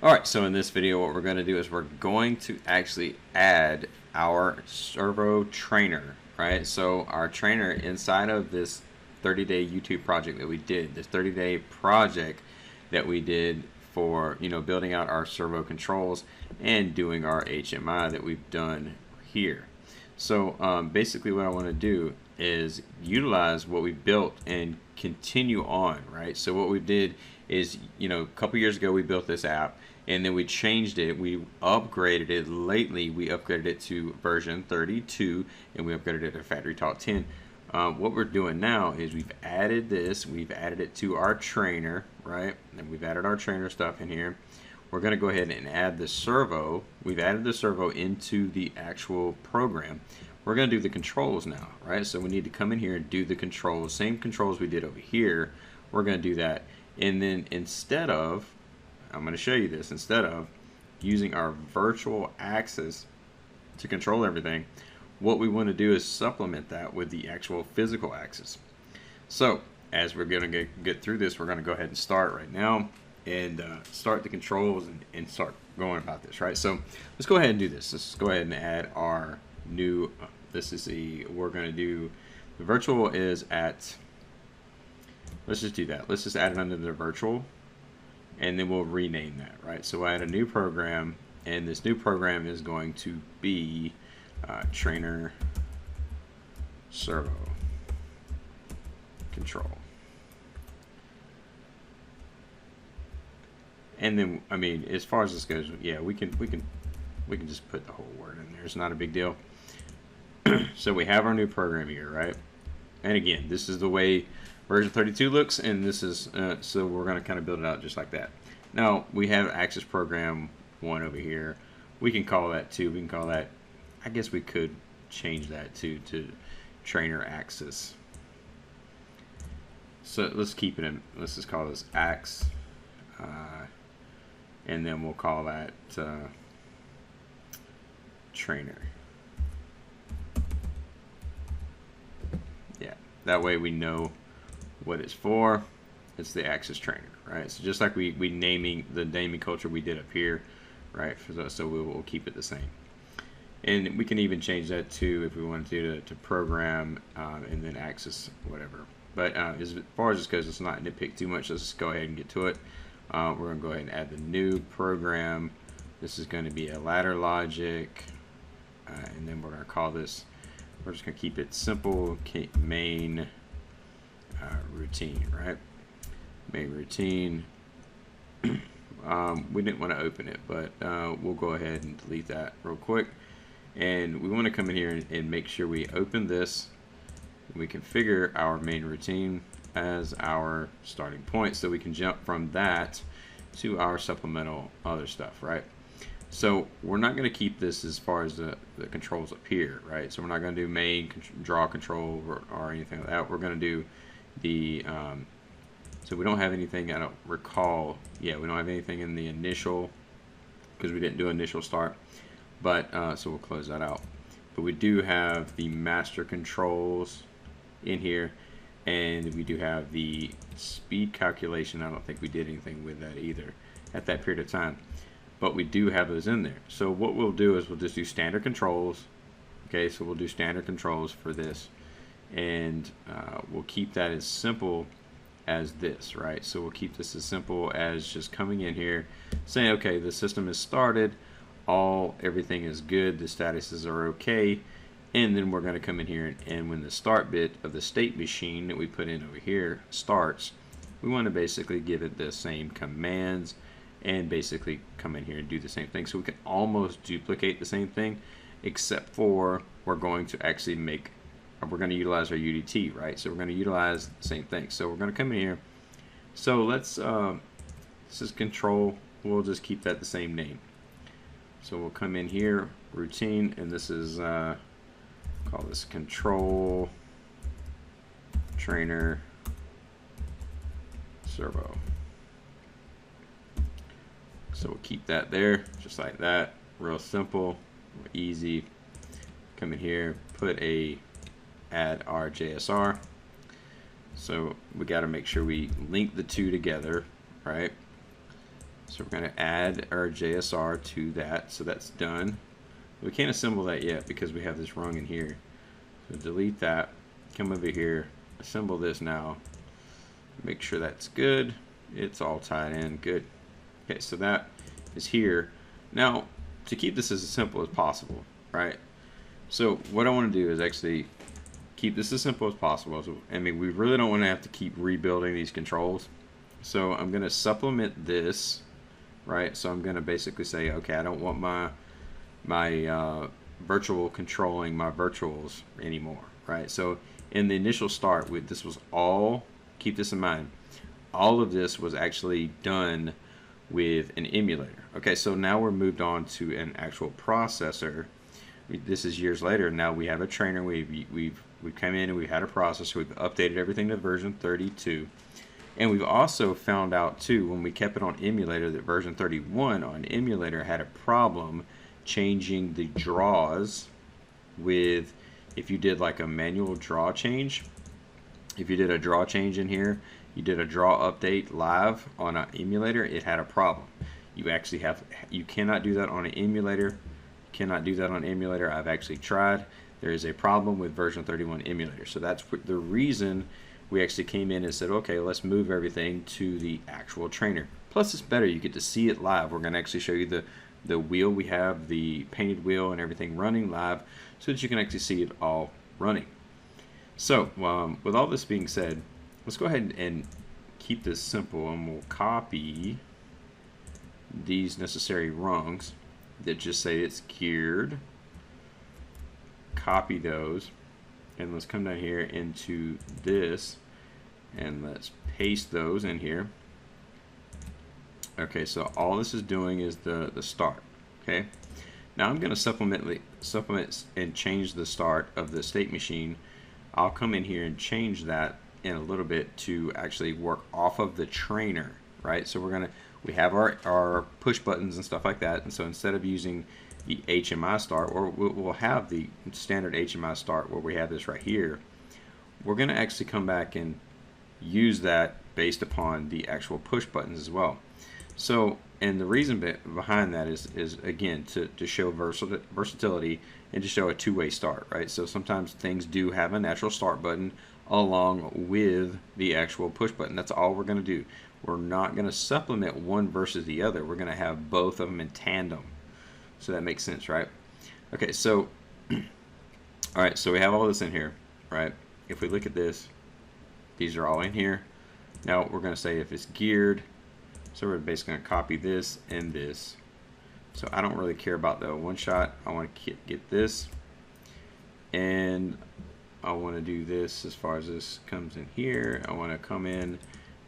Alright, so in this video what we're going to do is we're going to actually add our Servo trainer, right? So our trainer inside of this 30-day YouTube project that we did, this 30-day project that we did for, building out our servo controls and doing our HMI that we've done here. So basically what I want to do is utilize what we built and continue on, right? So what we did is, a couple years ago we built this app and then we changed it, we upgraded it. Lately we upgraded it to version 32 and we upgraded it to FactoryTalk 10. What we're doing now is we've added this, we've added it to our trainer, right? And we've added our trainer stuff in here. We're going to go ahead and add the servo. We've added the servo into the actual program. We're going to do the controls now, right? So we need to come in here and do the controls, same controls we did over here. We're going to do that. And then instead of, I'm going to show you this, instead of using our virtual axis to control everything, what we want to do is supplement that with the actual physical axis. So as we're going to get through this, we're going to go ahead and start right now and start the controls and start going about this, right? So let's go ahead and do this. Let's go ahead and add our new, we're going to do, the virtual is at, let's just do that. Let's just add it under the virtual and then we'll rename that, right? So we'll add a new program and this new program is going to be trainer servo control. And then, I mean, as far as this goes, yeah, we can just put the whole word in there. It's not a big deal. So we have our new program here, right? And again, this is the way version 32 looks, and this is so we're going to kind of build it out just like that. Now we have Axis Program 1 over here. We can call that 2. We can call that, I guess we could change that to trainer axis. So let's keep it in. Let's just call this ax, and then we'll call that trainer. Yeah, that way we know what it's for. It's the axis trainer, right? So just like we naming the naming culture we did up here, right? So we'll keep it the same. And we can even change that to, if we wanted to program and then axis, whatever. But as far as this goes, let's not nitpick too much. Let's just go ahead and get to it. We're going to go ahead and add the new program. This is going to be a ladder logic. And then we're going to call this, we're just going to keep it simple, main routine, right? Main routine. We didn't want to open it, but we'll go ahead and delete that real quick. And we want to come in here and make sure we open this. We configure our main routine as our starting point so we can jump from that to our supplemental other stuff, right? So we're not going to keep this as far as the controls up here, right? So we're not going to do main draw control or anything like that. We're going to do the so we don't have anything, I don't recall, yeah, we don't have anything in the initial because we didn't do initial start. But so we'll close that out. But we do have the master controls in here, and we do have the speed calculation. I don't think we did anything with that either at that period of time, but we do have those in there. So what we'll do is we'll just do standard controls. Okay, so we'll do standard controls for this, and we'll keep that as simple as this, right? So we'll keep this as simple as just coming in here, saying, okay, the system is started. Everything is good, the statuses are okay, and then we're going to come in here and when the start bit of the state machine that we put in over here starts, we want to basically give it the same commands and basically come in here and do the same thing. So we can almost duplicate the same thing, except for we're going to actually we're going to utilize our UDT, right? So we're going to utilize the same thing. So we're going to come in here. So let's this is control, we'll just keep that the same name. So we'll come in here, routine, and this is, call this control, trainer, servo. So we'll keep that there, just like that, real simple, easy. Come in here, put a, add our JSR. So we got to make sure we link the two together, right? So we're going to add our JSR to that, so that's done. We can't assemble that yet because we have this rung in here. So delete that, come over here, assemble this now, make sure that's good. It's all tied in, good. Okay, so that is here. Now, to keep this as simple as possible, right? So what I want to do is actually keep this as simple as possible. So, I mean, we really don't want to have to keep rebuilding these controls. So I'm going to supplement this, right? So I'm going to basically say, okay, I don't want my virtual controlling my virtuals anymore, right? So in the initial start, this was all, keep this in mind, all of this was actually done with an emulator. Okay, so now we're moved on to an actual processor. This is years later. Now we have a trainer. We've come in and we've had a processor. We've updated everything to version 32, and we've also found out too, when we kept it on emulator, that version 31 on emulator had a problem changing the draws with, if you did like a manual draw change, if you did a draw change in here, you did a draw update live on an emulator, it had a problem. You cannot do that on an emulator. Cannot do that on emulator. I've actually tried. There is a problem with version 31 emulator. So that's the reason we actually came in and said, okay, let's move everything to the actual trainer. Plus it's better, you get to see it live. We're going to actually show you the wheel. We have the painted wheel and everything running live so that you can actually see it all running. So with all this being said, let's go ahead and keep this simple, and we'll copy these necessary rungs that just say it's geared. Copy those, and let's come down here into this and let's paste those in here. Okay, so all this is doing is the start. Okay, now I'm going to supplement and change the start of the state machine. I'll come in here and change that in a little bit to actually work off of the trainer, right? So we have our push buttons and stuff like that, and so instead of using the HMI start, or we'll have the standard HMI start where we have this right here, we're going to actually come back and use that based upon the actual push buttons as well. So, and the reason behind that is again to show versatility and to show a two-way start, right? So sometimes things do have a natural start button along with the actual push button. That's all we're going to do. We're not going to supplement one versus the other. We're going to have both of them in tandem. So that makes sense, right? Okay, so all right, so we have all this in here, right? If we look at this, these are all in here. Now we're going to say if it's geared, so we're basically going to copy this and this. So I don't really care about the one shot. I want to get this, and I want to do this as far as this comes in here. I want to come in,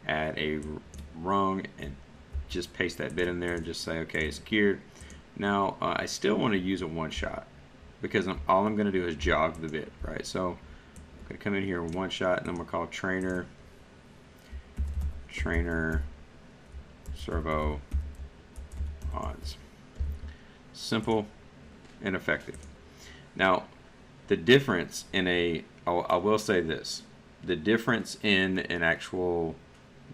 add a rung, and just paste that bit in there and just say, okay, it's geared. Now I still want to use a one shot because all I'm going to do is jog the bit, right? So I'm going to come in here with one shot, and I'm going to call trainer servo odds. Simple and effective. Now the difference in I will say this, the difference in an actual,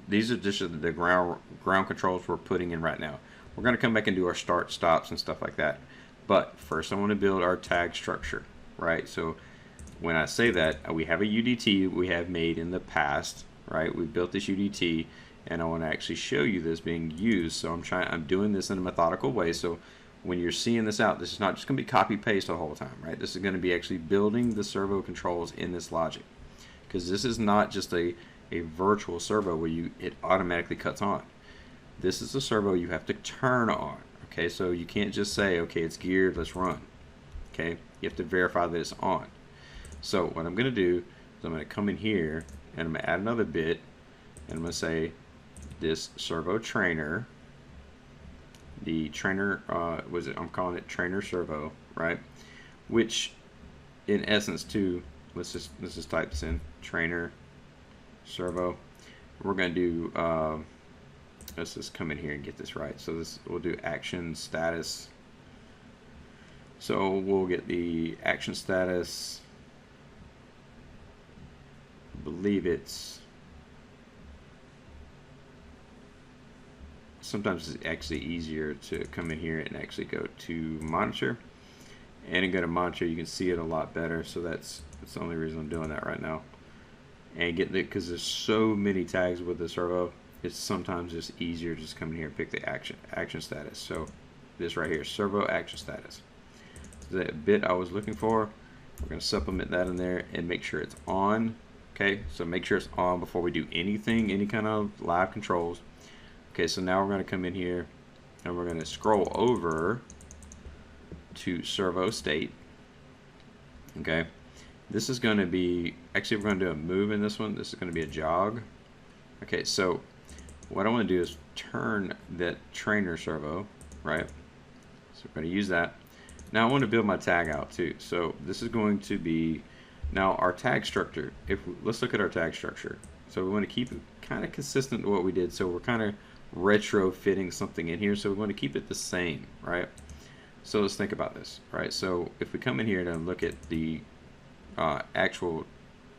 these are just the ground controls we're putting in right now. We're going to come back and do our start, stops, and stuff like that. But first I want to build our tag structure, right? So when I say that, we have a UDT we have made in the past, right? We built this UDT, and I want to actually show you this being used. So I'm doing this in a methodical way. So when you're seeing this out, this is not just going to be copy paste the whole time, right? This is going to be actually building the servo controls in this logic, because this is not just a virtual servo where it automatically cuts on. This is a servo you have to turn on. Okay, so you can't just say, okay, it's geared, let's run. Okay, you have to verify that it's on. So what I'm going to do is I'm going to come in here and I'm going to add another bit, and I'm going to say this servo trainer. The trainer I'm calling it trainer servo, right? Which in essence too, let's just type this in, trainer servo. We're going to do let's just come in here and get this right. So we'll do action status. So we'll get the action status, I believe it's sometimes it's actually easier to come in here and actually go to monitor, and then go to monitor. You can see it a lot better. So that's the only reason I'm doing that right now. And get the, because there's so many tags with the servo, it's sometimes just easier to just come in here and pick the action status. So this right here, servo action status. So that bit I was looking for, we're going to supplement that in there and make sure it's on. Okay, so make sure it's on before we do anything, any kind of live controls. Okay, so now we're going to come in here and we're going to scroll over to servo state. Okay, this is going to be, actually we're going to do a move in this one. This is going to be a jog. Okay, so what I want to do is turn that trainer servo, right? So we're going to use that. Now I want to build my tag out too. So this is going to be, now our tag structure, let's look at our tag structure. So we want to keep it kind of consistent to what we did. So we're kind of retrofitting something in here. So we want to keep it the same, right? So let's think about this, right? So if we come in here and look at the actual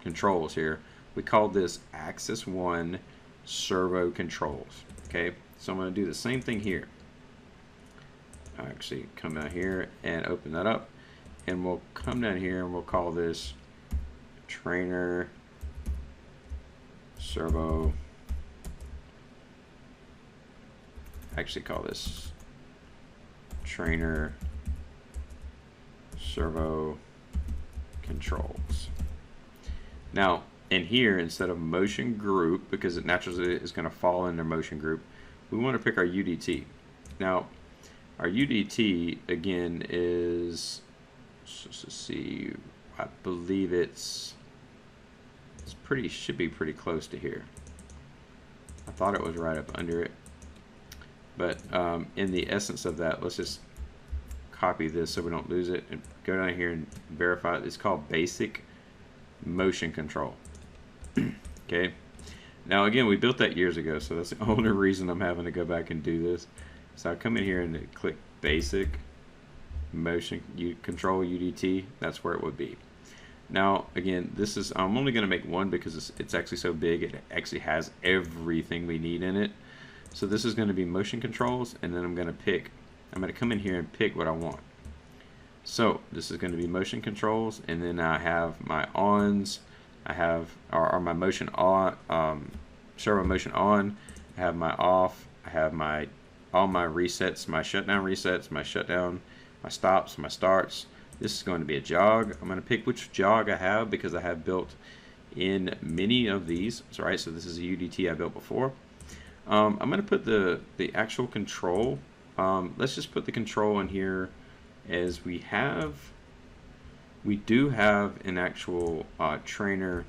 controls here, we call this axis 1 servo controls. Okay, so I'm going to do the same thing here. I'll actually come down here and open that up, and we'll come down here and we'll call this trainer servo. Actually call this trainer servo controls. Now in here, instead of motion group, because it naturally is going to fall in their motion group, we want to pick our UDT. Now our UDT again is, let's see, I believe it's pretty, should be pretty close to here. I thought it was right up under it, but in the essence of that, let's just copy this so we don't lose it and go down here and verify it. It's called basic motion control. Okay, now again, we built that years ago, so that's the only reason I'm having to go back and do this. So I come in here and click basic motion control UDT. That's where it would be. Now again, this is, I'm only going to make one because it's actually so big, it actually has everything we need in it. So this is going to be motion controls, and then I'm going to come in here and pick what I want. So this is going to be motion controls, and then I have my ons, I have or my motion on, servo motion on, I have my off, I have my all my resets, my shutdown resets, my shutdown, my stops, my starts. This is going to be a jog. I'm going to pick which jog I have because I have built in many of these. So, right, so this is a UDT I built before. I'm going to put the actual control. Let's just put the control in here, as we do have an actual trainer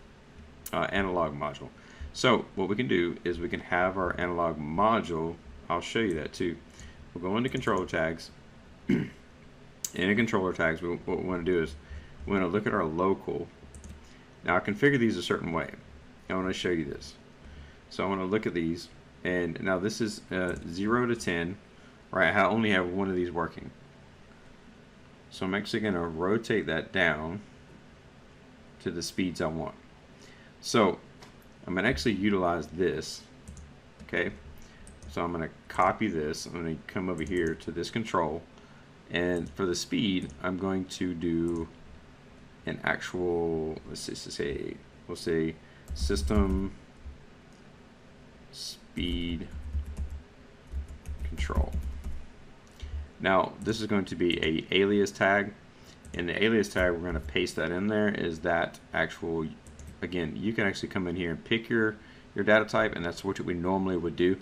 analog module. So what we can do is we can have our analog module. I'll show you that too. We'll go into controller tags. In the controller tags, what we want to do is we want to look at our local. Now I configure these a certain way. I want to show you this. So I want to look at these, and now this is 0 to 10. Right, I only have one of these working. So I'm actually going to rotate that down to the speeds I want. So I'm going to actually utilize this. Okay, so I'm going to copy this. I'm going to come over here to this control, and for the speed, I'm going to do an actual, we'll say system speed control. Now this is going to be a alias tag. In the alias tag, we're going to paste that in there. Is that actual, again, you can actually come in here and pick your data type, and that's what we normally would do.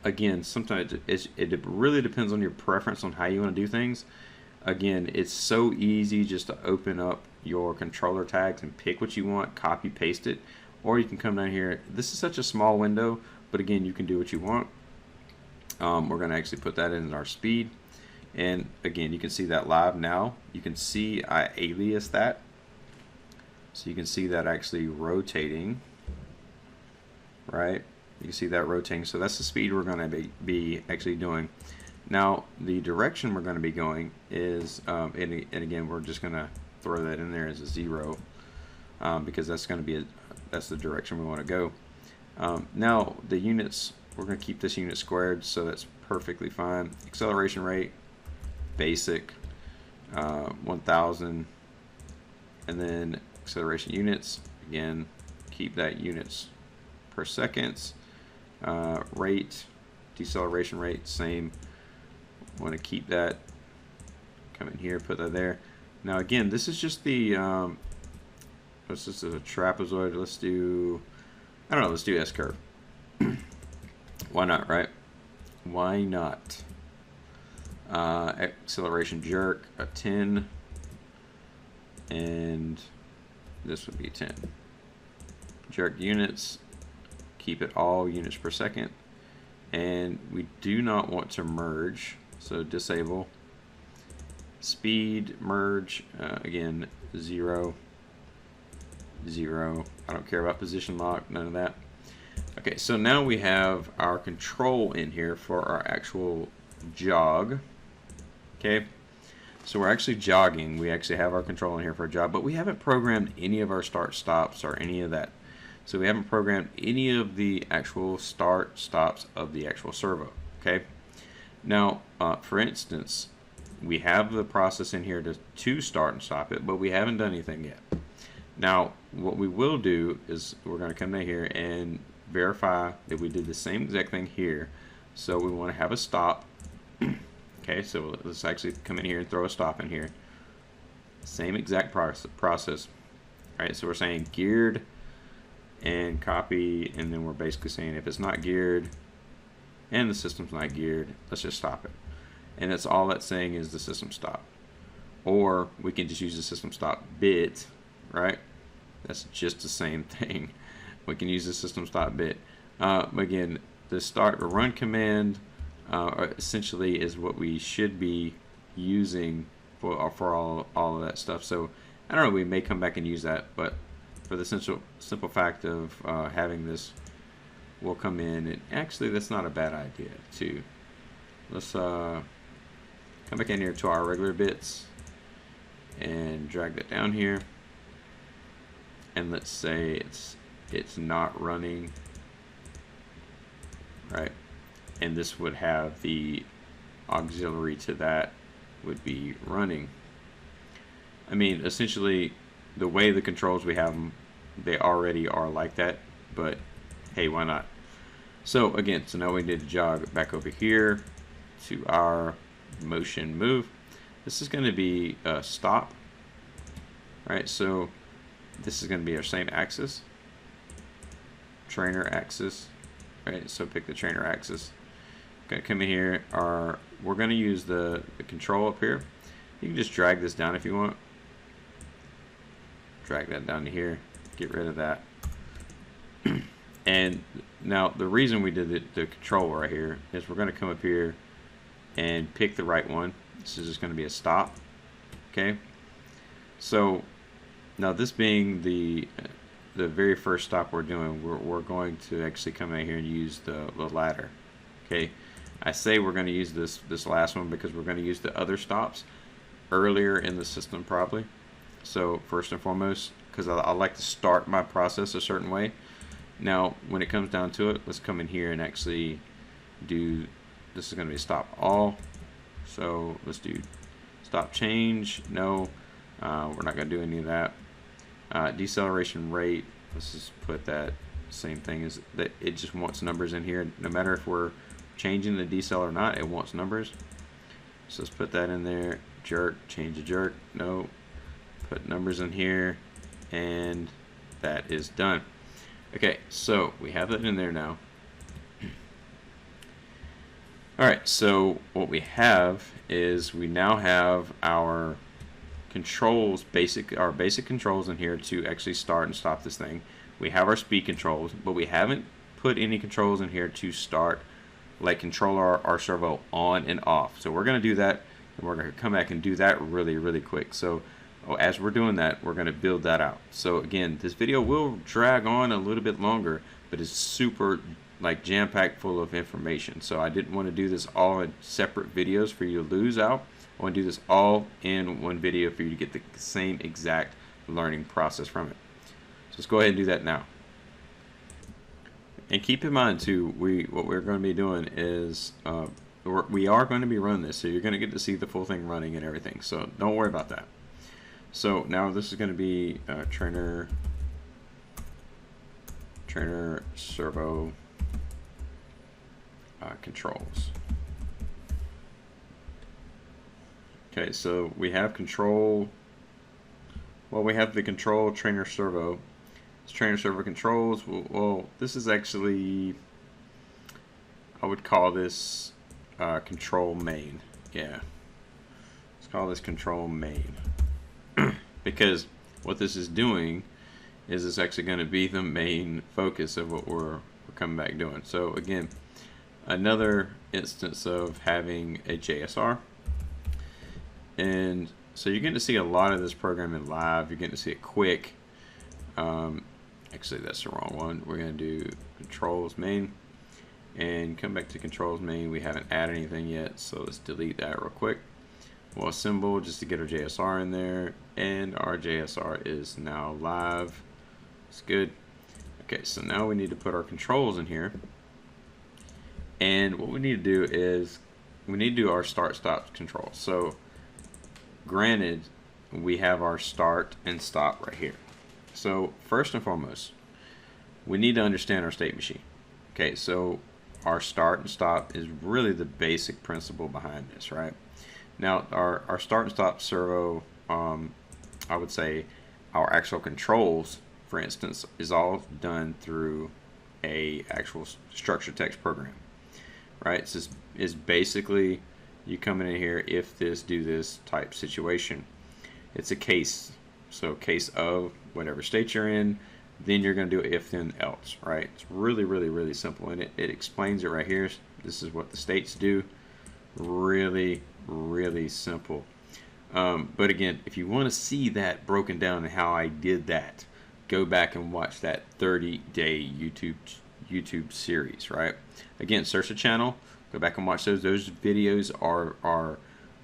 Again, sometimes it really depends on your preference on how you want to do things. Again, it's so easy just to open up your controller tags and pick what you want, copy, paste it, or you can come down here. This is such a small window, but again, you can do what you want. We're going to actually put that in our speed, and again, you can see that live now. You can see I alias that, so you can see that actually rotating, right? You can see that rotating. So that's the speed we're going to be actually doing. Now the direction we're going to be going is, and again, we're just going to throw that in there as a 0, because that's going to be that's the direction we want to go. Now the units we're going to keep this unit squared, so that's perfectly fine. Acceleration rate, basic, 1000, and then acceleration units, again, keep that units per seconds. Rate, deceleration rate, same. Want to keep that. Come in here, put that there. Now again, this is just the this is a trapezoid. Let's do, I don't know, let's do S curve. Why not, right? Why not? Acceleration jerk, a 10, and this would be 10. Jerk units, keep it all units per second, and we do not want to merge, so disable. Speed, merge, again, 0, 0. I don't care about position lock, none of that. Okay, so now we have our control in here for our actual jog. Okay, so we're actually jogging. We actually have our control in here for a jog, but we haven't programmed any of our start stops or any of that. So we haven't programmed any of the actual start stops of the actual servo. Okay, now for instance, we have the process in here to start and stop it, but we haven't done anything yet. Now what we will do is we're going to come in here and verify that we did the same exact thing here. So we want to have a stop. Okay, so let's actually come in here and throw a stop in here. Same exact process. All right, so we're saying geared and copy, and then we're basically saying if it's not geared and the system's not geared, let's just stop it. And that's all that's saying is the system stop. Or we can just use the system stop bit, right? That's just the same thing. We can use the system stop bit. Again, the start or run command essentially is what we should be using for all of that stuff. So I don't know, we may come back and use that, but for the simple fact of having this, we'll come in, and actually that's not a bad idea too. Let's come back in here to our regular bits and drag that down here, and let's say it's not running, right? And this would have the auxiliary to that would be running. I mean, essentially the way the controls we have them, they already are like that, but hey, why not? So again, so now we need to jog back over here to our motion move. This is going to be a stop, right? So this is going to be our same axis, trainer axis, right? So pick the trainer axis. Going to come in here, we're going to use the control up here. You can just drag this down if you want. Drag that down to here, get rid of that. And now the reason we did the control right here is we're going to come up here and pick the right one. This is just going to be a stop. Okay, so now this being the very first stop we're doing, we're going to actually come in here and use the ladder. Okay, I say we're going to use this last one because we're going to use the other stops earlier in the system probably. So first and foremost, because I like to start my process a certain way. Now when it comes down to it, let's come in here and actually do, this is going to be stop all. So let's do stop change. No, we're not going to do any of that. Deceleration rate, let's just put that same thing as that. It just wants numbers in here. No matter if we're changing the decel or not, it wants numbers. So let's put that in there. Jerk, change the jerk. No, put numbers in here, and that is done. Okay, so we have that in there now. Alright, so what we have is we now have our controls, our basic controls in here to actually start and stop this thing. We have our speed controls, but we haven't put any controls in here to start, like control our servo on and off. So we're going to do that, and we're going to come back and do that really quick. So as we're doing that, we're going to build that out. So again, this video will drag on a little bit longer, but it's super like jam-packed full of information. So I didn't want to do this all in separate videos for you to lose out. I want to do this all in one video for you to get the same exact learning process from it. So let's go ahead and do that now. And keep in mind too, what we're going to be doing is we are going to be running this, so you're going to get to see the full thing running and everything. So don't worry about that. So now this is going to be trainer servo controls. Okay, so we have control. Well, we have the control trainer servo. It's trainer servo controls. Well, this is actually, I would call this control main. Yeah, let's call this control main. Because what this is doing is it's actually going to be the main focus of what we're coming back doing. So again, another instance of having a JSR. And so you're getting to see a lot of this programming live. You're getting to see it quick. Actually, that's the wrong one. We're going to do controls main and come back to controls main. We haven't added anything yet, so let's delete that real quick. We'll assemble just to get our JSR in there, and our JSR is now live. It's good. Okay, so now we need to put our controls in here, and what we need to do is we need to do our start-stop control. So granted, we have our start and stop right here. So first and foremost, we need to understand our state machine. Okay, so our start and stop is really the basic principle behind this, right? Now our start and stop servo, I would say our actual controls, for instance, is all done through a actual structured text program, right? So it's basically you coming in here, if this, do this type situation. It's a case. So case of whatever state you're in, then you're going to do if then else, right? It's really simple, and it explains it right here. This is what the states do. Really simple. But again, if you want to see that broken down and how I did that, go back and watch that 30-day YouTube series, right? Again, search the channel, go back and watch those. Those videos are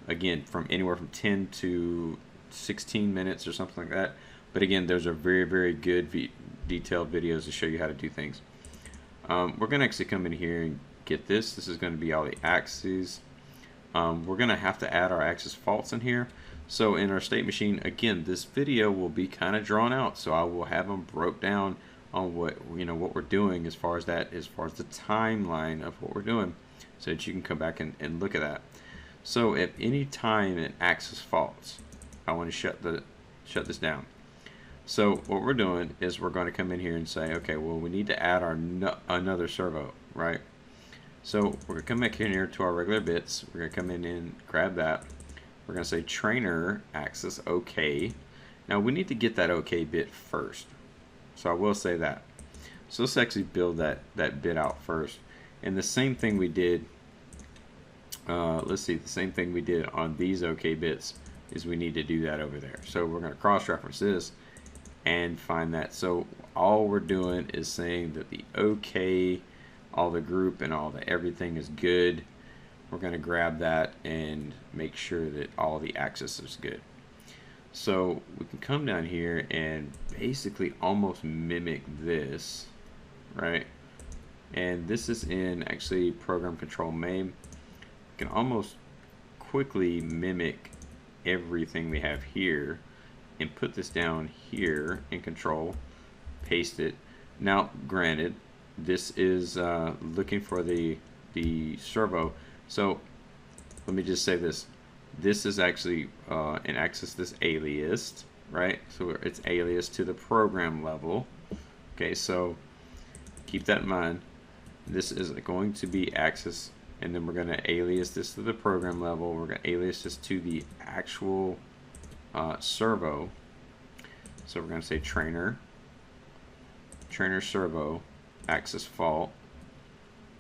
again from anywhere from 10 to 16 minutes or something like that. But again, those are very good detailed videos to show you how to do things. We're going to actually come in here and get this. This is going to be all the axes. We're going to have to add our axis faults in here. So in our state machine, again, this video will be kind of drawn out. So I will have them broke down on what we're doing as far as the timeline of what we're doing, so that you can come back and look at that. So at any time an axis faults, I want to shut this down. So what we're doing is we're going to come in here and say, okay, well, we need to add our another servo, right? So we're going to come back in here to our regular bits. We're going to come in and grab that. We're going to say trainer axis OK. Now we need to get that OK bit first. So I will say that. So let's actually build that bit out first. And the same thing we did, the same thing we did on these OK bits is we need to do that over there. So we're going to cross-reference this and find that. So all we're doing is saying that the OK, all the group and all the everything is good. We're going to grab that and make sure that all the axis is good. So we can come down here and basically almost mimic this, right? And this is in actually program control main. We can almost quickly mimic everything we have here and put this down here in control, paste it. Now granted, this is looking for the servo. So let me just say this. This is actually an axis this aliased, right? So it's aliased to the program level. Okay, so keep that in mind. This is going to be axis, and then we're going to alias this to the program level. We're going to alias this to the actual servo. So we're going to say trainer servo axis fault.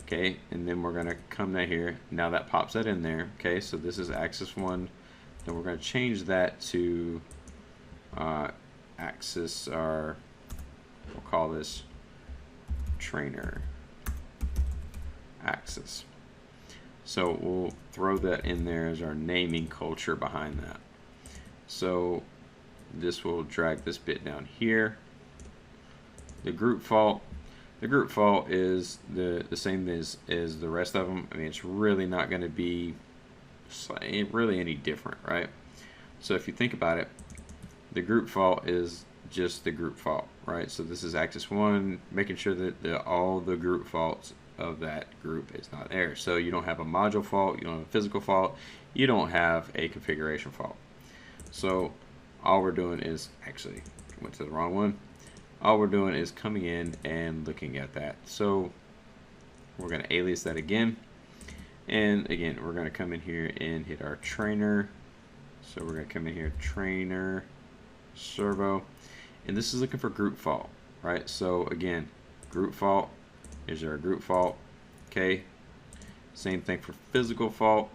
Okay, and then we're going to come down here. Now that pops that in there. Okay, so this is axis 1. Then we're going to change that to axis, or we'll call this trainer axis. So we'll throw that in there as our naming culture behind that. So this will drag this bit down here. The group fault. The group fault is the same as the rest of them. I mean, it's really not going to be really any different, right? So if you think about it, the group fault is just the group fault, right? So this is axis 1, making sure that all the group faults of that group is not there. So you don't have a module fault, you don't have a physical fault, you don't have a configuration fault. So all we're doing is, actually went to the wrong one, all we're doing is coming in and looking at that. So we're going to alias that again, and again we're going to come in here and hit our trainer. So we're going to come in here, trainer servo, and this is looking for group fault, right? So again, group fault, is there a group fault? Okay, same thing for physical fault.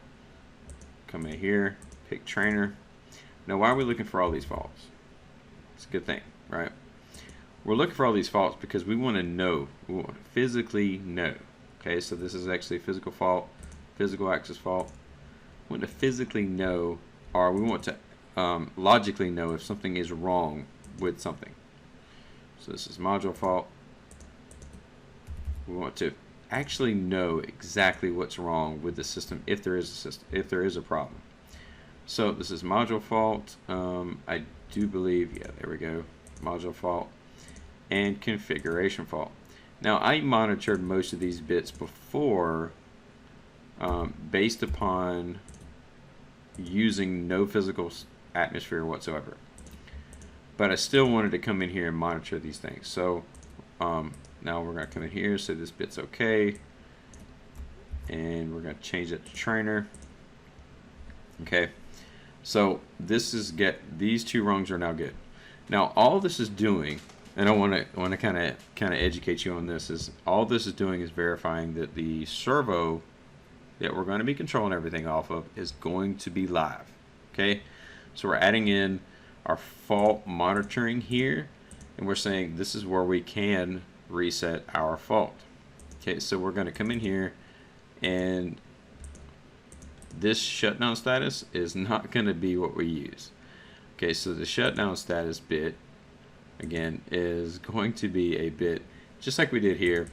Come in here, pick trainer. Now why are we looking for all these faults? It's a good thing, right? We're looking for all these faults because we want to know, we want to physically know. Okay, so this is actually physical fault, physical axis fault. We want to physically know, or we want to logically know if something is wrong with something. So this is module fault. We want to actually know exactly what's wrong with the system if there is a system, if there is a problem. So this is module fault. I do believe, yeah, there we go, module fault and configuration fault. Now I monitored most of these bits before based upon using no physical atmosphere whatsoever, but I still wanted to come in here and monitor these things. So now we're going to come in here, say this bit's okay, and we're going to change it to trainer. Okay, so this is these two rungs are now good. Now all this is doing, and I want to kind of educate you on this, is all this is doing is verifying that the servo that we're going to be controlling everything off of is going to be live. Okay, so we're adding in our fault monitoring here, and we're saying this is where we can reset our fault. Okay, so we're going to come in here, and this shutdown status is not going to be what we use. Okay, so the shutdown status bit again is going to be a bit just like we did here.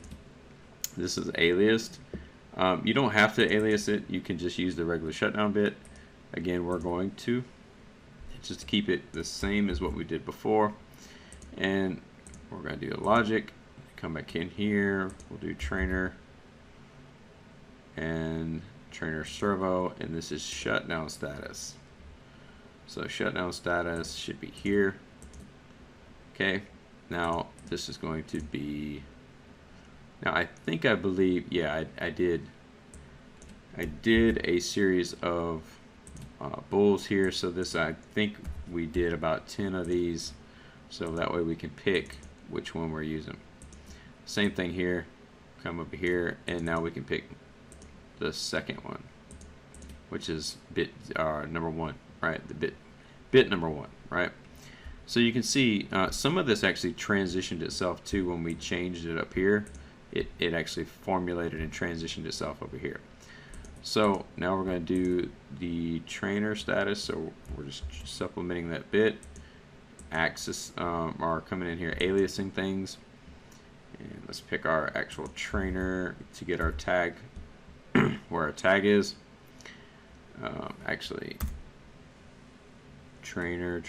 This is aliased. You don't have to alias it, you can just use the regular shutdown bit. Again, we're going to just keep it the same as what we did before, and we're going to do the logic. Come back in here, we'll do trainer and trainer servo, and this is shutdown status. So shutdown status should be here. Okay, now this is going to be, now I believe, yeah, I did a series of bulls here, so this, I think we did about 10 of these, so that way we can pick which one we're using. Same thing here, come over here, and now we can pick the second one, which is bit number 1, right? The bit number 1, right? So you can see some of this actually transitioned itself too when we changed it up here. It actually formulated and transitioned itself over here. So now we're going to do the trainer status, so we're just supplementing that bit. Axis are coming in here, aliasing things, and let's pick our actual trainer to get our tag where our tag is. Actually, trainer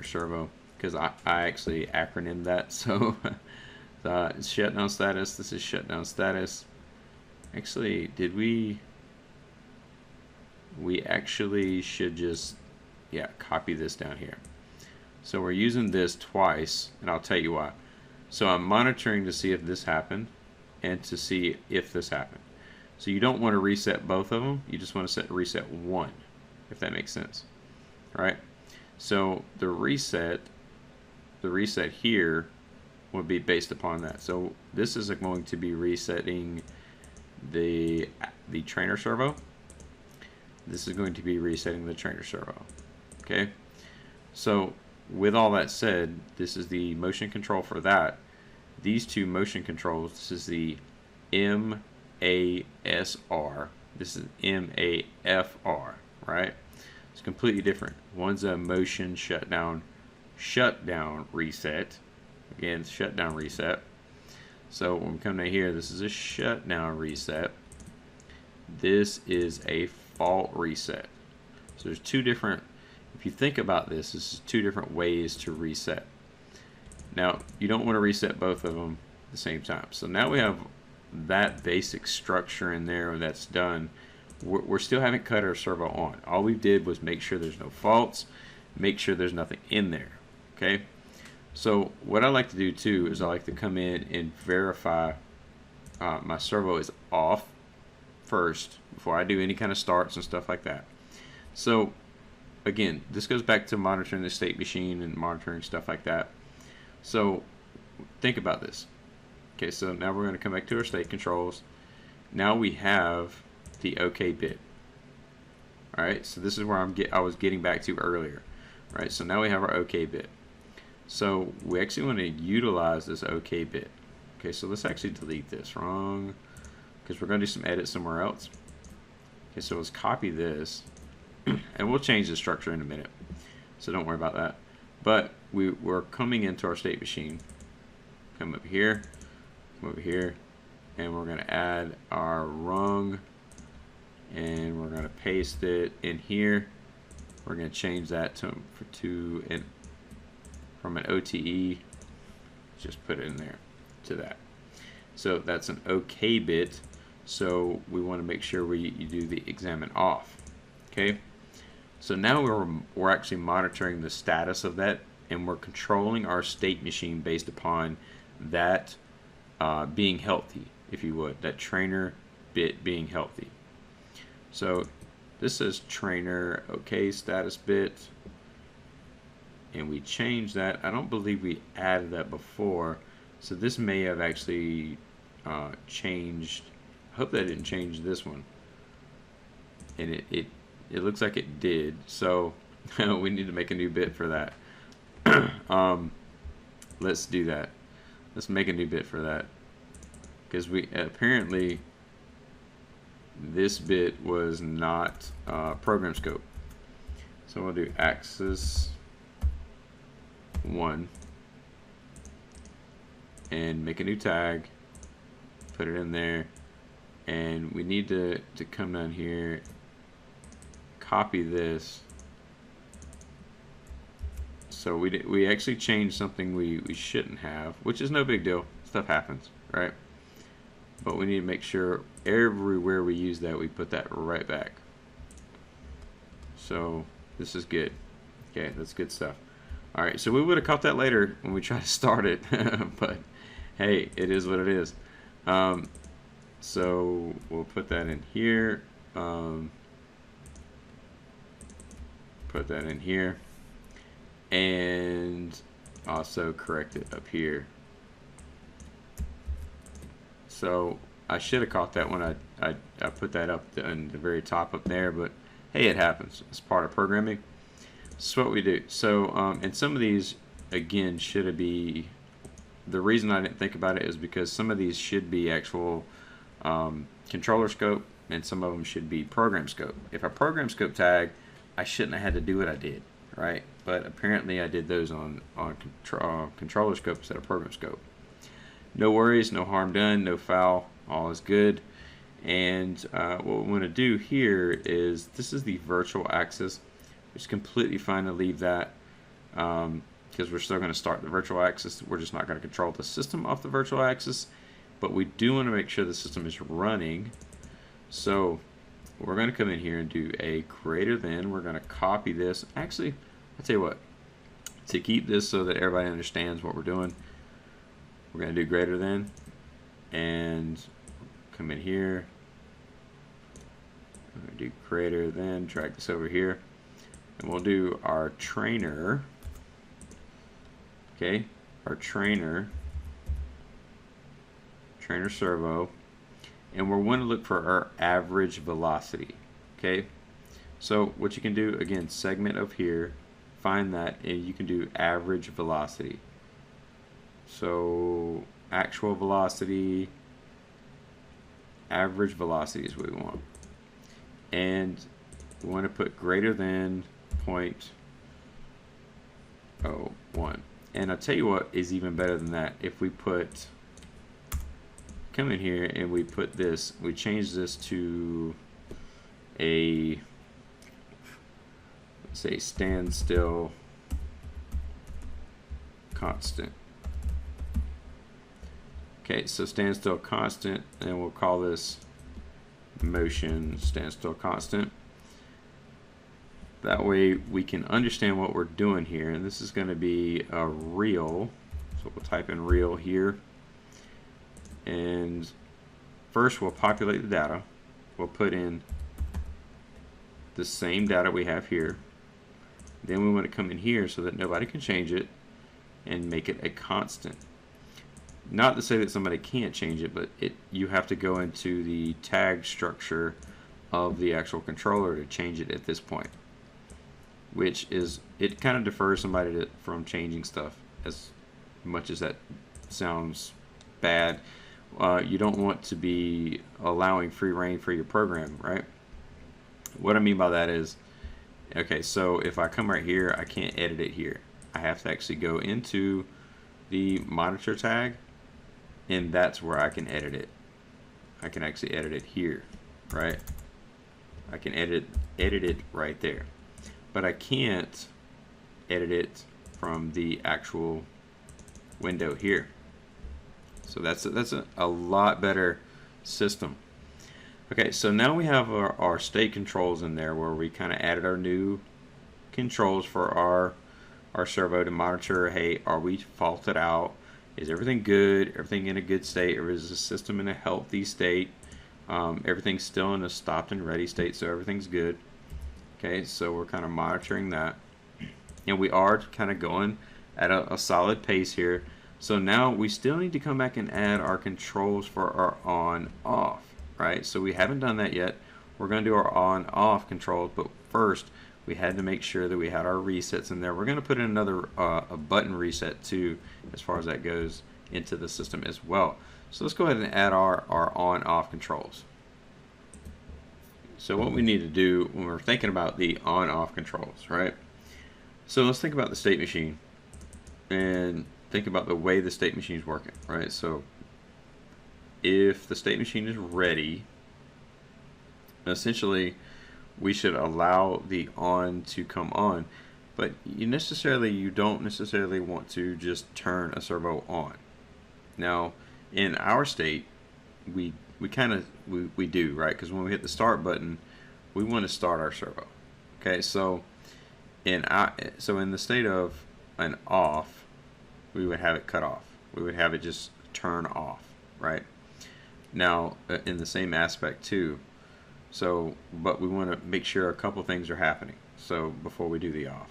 servo, because I actually acronymed that. So it's shutdown status. This is shutdown status. Actually, did we actually should just, yeah, copy this down here. So we're using this twice, and I'll tell you why. So I'm monitoring to see if this happened and to see if this happened. So you don't want to reset both of them, you just want to reset one, if that makes sense. All right, so the reset here would be based upon that. So this is going to be resetting the trainer servo. This is going to be resetting the trainer servo. Okay, so with all that said, this is the motion control for that. These two motion controls, this is the MASR, this is MAFR, right? It's completely different. One's a motion shutdown reset. Again, shutdown reset. So when we come down here, this is a shutdown reset. This is a fault reset. So there's two different, if you think about this, this is two different ways to reset. Now, you don't want to reset both of them at the same time. So now we have that basic structure in there that's done. We still haven't cut our servo on. All we did was make sure there's no faults, make sure there's nothing in there. Okay. So what I like to do too is I like to come in and verify my servo is off first before I do any kind of starts and stuff like that. So again, this goes back to monitoring the state machine and monitoring stuff like that. So think about this. Okay, so now we're going to come back to our state controls. Now we have the OK bit. All right, so this is where I was getting back to earlier. All right, so now we have our OK bit. So we actually want to utilize this OK bit. Okay, so let's actually delete this. Wrong, because we're going to do some edits somewhere else. Okay, so let's copy this, and we'll change the structure in a minute. So don't worry about that. But we're coming into our state machine. Come up here, come over here, and we're going to add our rung, and we're going to paste it in here. We're going to change that from an OTE, just put it in there to that. So that's an OK bit. So we want to make sure you do the examine off. Okay. So now we're actually monitoring the status of that, and we're controlling our state machine based upon that being healthy, if you would, that trainer bit being healthy. So this says trainer OK status bit, and we changed that. I don't believe we added that before, so this may have actually changed. I hope that didn't change this one, and it looks like it did. So we need to make a new bit for that. Let's do that. Let's make a new bit for that, because we apparently this bit was not program scope. So we'll do axis 1 and make a new tag, put it in there, and we need to come down here, copy this. So we actually changed something we shouldn't have, which is no big deal. Stuff happens, right? But we need to make sure everywhere we use that, we put that right back. So this is good. Okay, that's good stuff. All right, so we would have caught that later when we try to start it, but hey, it is what it is. So we'll put that in here. Put that in here, and also correct it up here. So I should have caught that when I put that up in the very top up there, but hey, it happens. It's part of programming. That's what we do. So and some of these, again, should be, the reason I didn't think about it is because some of these should be actual controller scope, and some of them should be program scope. If I program scope tag, I shouldn't have had to do what I did, right? But apparently I did those on controller scope instead of program scope. No worries, no harm done, no foul, all is good. And what we want to do here is, this is the virtual axis. It's completely fine to leave that, because we're still going to start the virtual axis. We're just not going to control the system off the virtual axis, but we do want to make sure the system is running. So we're going to come in here and do a greater than. We're going to copy this. Actually, I'll tell you what, to keep this so that everybody understands what we're doing, we're going to do greater than, and come in here. I'm going to do greater than, drag this over here, and we'll do our trainer. Okay, our trainer servo, and we're going to look for our average velocity. Okay, so what you can do, again, segment up here, find that, and you can do average velocity. So actual velocity, average velocity is what we want, and we want to put greater than 0.01. And I'll tell you what is even better than that. If we put come in here and we put this, we change this to a, let's say, standstill constant. Okay, so standstill constant, and we'll call this motion standstill constant. That way we can understand what we're doing here, and this is going to be a real, so we'll type in real here, and first we'll populate the data. We'll put in the same data we have here. Then we want to come in here so that nobody can change it and make it a constant. Not to say that somebody can't change it, but you have to go into the tag structure of the actual controller to change it at this point, which is, it kind of defers somebody from changing stuff, as much as that sounds bad. You don't want to be allowing free reign for your program, right? What I mean by that is, okay, so if I come right here, I can't edit it here. I have to actually go into the monitor tag, and that's where I can edit it. I can actually edit it here, right? I can edit it right there, but I can't edit it from the actual window here. So that's a lot better system. Okay, so now we have our state controls in there, where we kind of added our new controls for our servo to monitor, hey, are we faulted out? Is everything good? Everything in a good state? Or is the system in a healthy state? Everything's still in a stopped and ready state, so everything's good. Okay, so we're kind of monitoring that. And we are kind of going at a solid pace here. So now we still need to come back and add our controls for our on-off, right? So we haven't done that yet. We're going to do our on-off controls, but first we had to make sure that we had our resets in there. We're going to put in another a button reset too, as far as that goes, into the system as well. So let's go ahead and add our on-off controls. So what we need to do when we're thinking about the on-off controls, right? So let's think about the state machine and think about the way the state machine is working, right? So if the state machine is ready, essentially we should allow the on to come on, but you don't necessarily want to just turn a servo on. Now in our state we do, right? Because when we hit the start button, we want to start our servo. Okay, so in the state of an off, we would have it cut off. We would have it just turn off, right? Now in the same aspect too. So, but we want to make sure a couple things are happening. So before we do the off,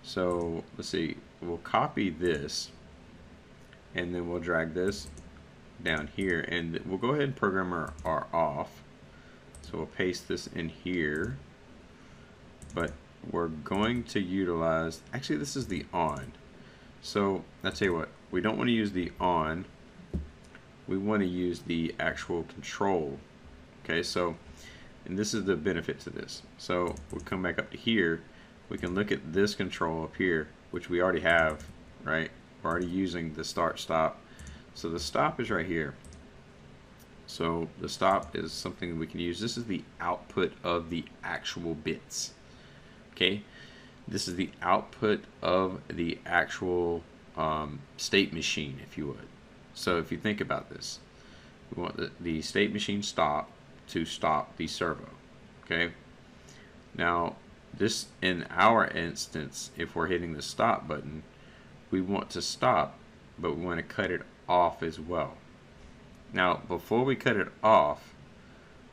so let's see, we'll copy this, and then we'll drag this down here, and we'll go ahead and program our off. So we'll paste this in here, but we're going to utilize, actually this is the on. So I'll tell you what, we don't want to use the on, we want to use the actual control. Okay, so, and this is the benefit to this. So we'll come back up to here, we can look at this control up here, which we already have, right? We're already using the start stop. So the stop is right here. So the stop is something we can use. This is the output of the actual bits. Okay, this is the output of the actual state machine, if you would. So if you think about this, we want the state machine stop to stop the servo. Okay, now this, in our instance, if we're hitting the stop button, we want to stop, but we want to cut it off as well. Now before we cut it off,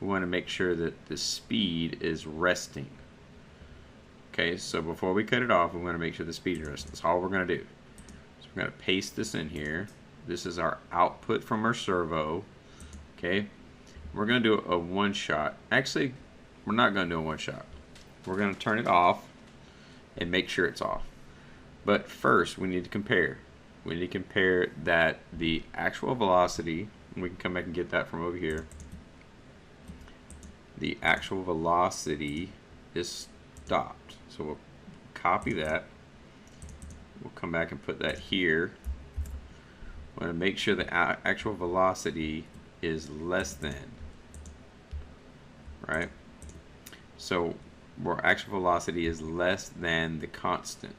we want to make sure that the speed is resting. Okay, so before we cut it off, we want to make sure the speed is resting. That's all we're going to do. So we're going to paste this in here. This is our output from our servo. Okay, we're going to do a one shot. Actually, we're not going to do a one shot. We're going to turn it off and make sure it's off. But first, we need to compare. We need to compare that the actual velocity, and we can come back and get that from over here. The actual velocity is stopped. So we'll copy that. We'll come back and put that here. We want to make sure the actual velocity is less than, right? So where actual velocity is less than the constant.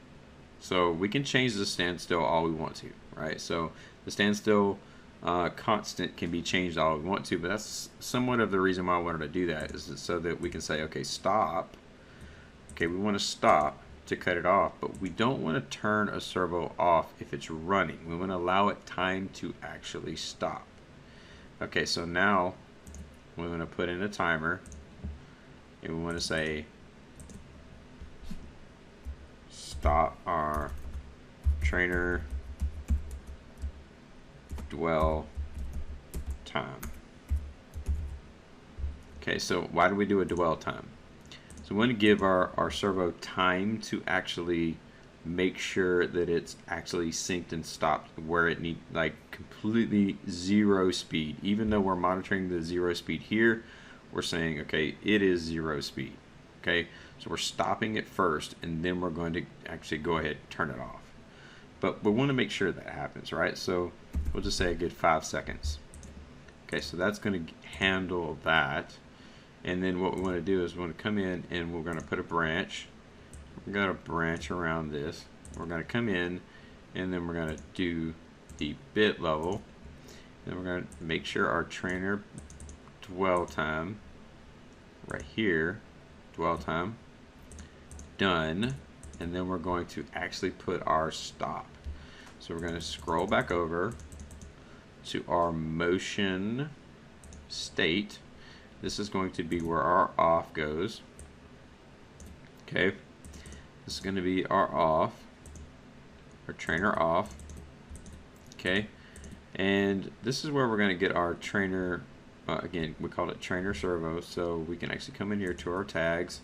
So we can change the standstill all we want to, right? So the standstill constant can be changed all we want to, but that's somewhat of the reason why I wanted to do that, is so that we can say, okay, stop. Okay, we want to stop to cut it off, but we don't want to turn a servo off if it's running. We want to allow it time to actually stop. Okay, so now we want to put in a timer, and we want to say stop our trainer dwell time. Okay, so why do we do a dwell time? So we want to give our servo time to actually make sure that it's actually synced and stopped where it needs, like completely zero speed. Even though we're monitoring the zero speed here, we're saying, okay, it is zero speed. Okay, so we're stopping it first, and then we're going to actually go ahead and turn it off. But we want to make sure that happens, right? So we'll just say a good 5 seconds. Okay, so that's going to handle that. And then what we want to do is we want to come in and we're going to put a branch. We're going to branch around this. We're going to come in and then we're going to do the bit level. Then we're going to make sure our trainer dwell time right here, dwell time, done. And then we're going to actually put our stop. So we're going to scroll back over to our motion state. This is going to be where our off goes. Okay, this is going to be our off, our trainer off. Okay, and this is where we're going to get our trainer, again, we call it trainer servo, so we can actually come in here to our tags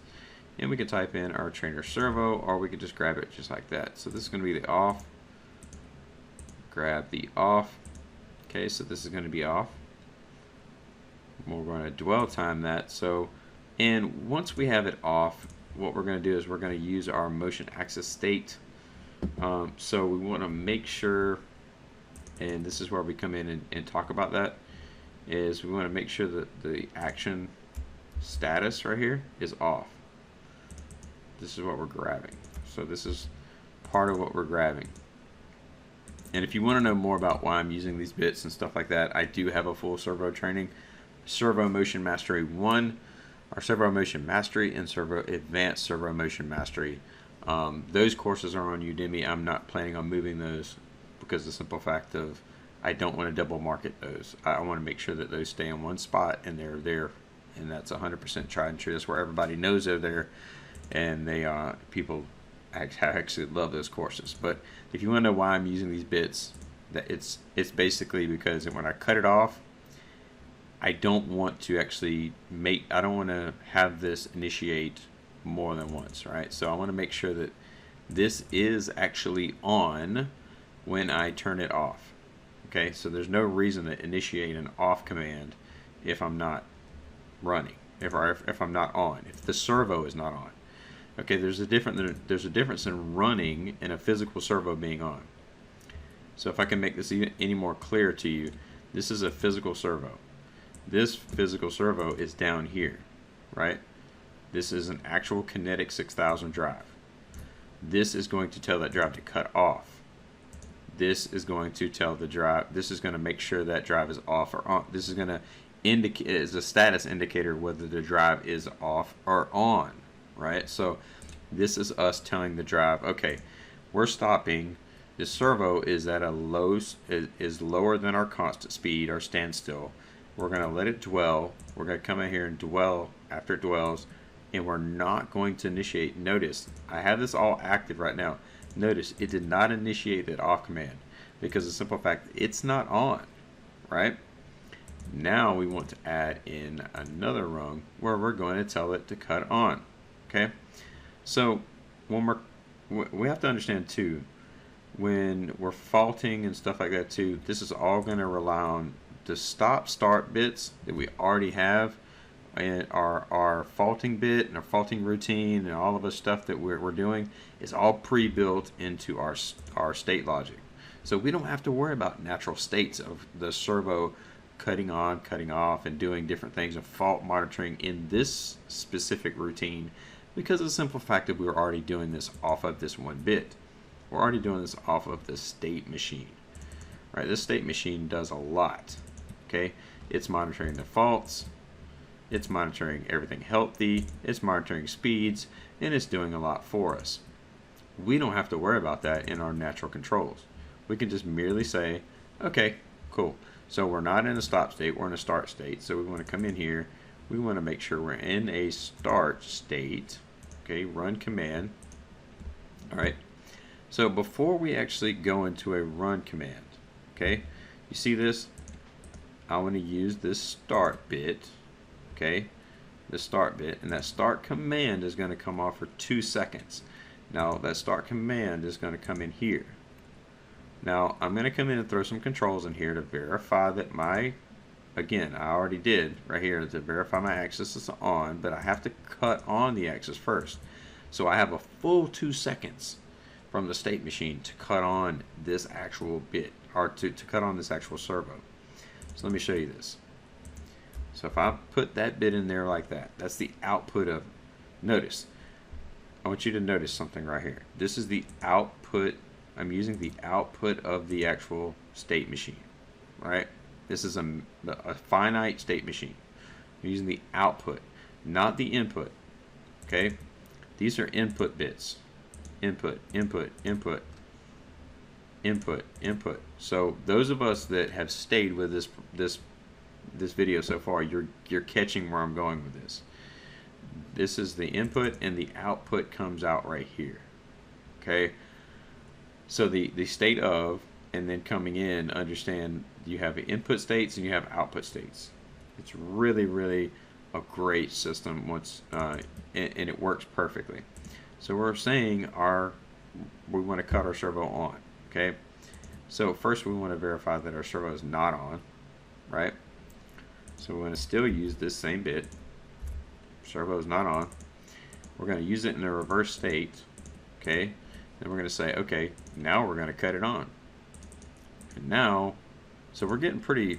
and we can type in our trainer servo, or we could just grab it just like that. So this is going to be the off, grab the off. Okay, so this is going to be off. We're going to dwell time that. So, and once we have it off, what we're going to do is we're going to use our motion axis state. So we want to make sure, and this is where we come in and talk about that, is we want to make sure that the action status right here is off. This is what we're grabbing. So this is part of what we're grabbing. And if you want to know more about why I'm using these bits and stuff like that, I do have a full servo training, Servo Motion Mastery 1, our Servo Motion Mastery, and Servo Advanced Servo Motion Mastery. Those courses are on Udemy. I'm not planning on moving those because of the simple fact of I don't want to double market those. I want to make sure that those stay in one spot and they're there, and that's 100% tried and true. That's where everybody knows they're there, and they people actually love those courses. But if you want to know why I'm using these bits, that it's basically because when I cut it off, I don't want to actually I don't want to have this initiate more than once, right? So I want to make sure that this is actually on when I turn it off. Okay, so there's no reason to initiate an off command if I'm not running, if I'm not on, if the servo is not on. Okay, there's a difference in running and a physical servo being on. So if I can make this any more clear to you, this is a physical servo. This physical servo is down here, right? This is an actual kinetic 6000 drive. This is going to tell that drive to cut off. This is going to tell the drive, this is going to make sure that drive is off or on. This is going to indicate, is a status indicator whether the drive is off or on, right? So this is us telling the drive, okay, we're stopping. The servo is at a low, is lower than our constant speed, our standstill. We're going to let it dwell. We're going to come in here and dwell after it dwells, and we're not going to initiate. Notice, I have this all active right now. Notice, it did not initiate that off command because of the simple fact it's not on, right? Now we want to add in another rung where we're going to tell it to cut on, okay? So when we have to understand too, when we're faulting and stuff like that too, this is all going to rely on the stop start bits that we already have, and our faulting bit and our faulting routine and all of the stuff that we're doing is all pre-built into our state logic. So we don't have to worry about natural states of the servo cutting on, cutting off, and doing different things of fault monitoring in this specific routine because of the simple fact that we were already doing this off of this one bit. We're already doing this off of the state machine. Right, this state machine does a lot. Okay, it's monitoring the faults, it's monitoring everything healthy, it's monitoring speeds, and it's doing a lot for us. We don't have to worry about that in our natural controls. We can just merely say, okay, cool. So we're not in a stop state, we're in a start state. So we want to come in here, we want to make sure we're in a start state. Okay, run command. All right, so before we actually go into a run command, okay, you see this? I want to use this start bit, okay, the start bit, and that start command is going to come off for 2 seconds. Now that start command is going to come in here. Now I'm going to come in and throw some controls in here to verify that my, again, I already did right here to verify my axis is on, but I have to cut on the axis first. So I have a full 2 seconds from the state machine to cut on this actual bit, or to cut on this actual servo. So let me show you this. So if I put that bit in there like that, that's the output of, notice, I want you to notice something right here. This is the output. I'm using the output of the actual state machine, right? This is a finite state machine. I'm using the output, not the input, okay? These are input bits. Input, input, input, input, input. So those of us that have stayed with this video so far, you're catching where I'm going with this. This is the input, and the output comes out right here. Okay. So the state of, and then coming in, understand you have input states and you have output states. It's really a great system once, and it works perfectly. So we're saying we want to cut our servo on. Okay. So first we want to verify that our servo is not on, right? So we're going to still use this same bit. Servo is not on. We're going to use it in a reverse state. Okay. Then we're going to say, okay, now we're going to cut it on. And now, so we're getting pretty,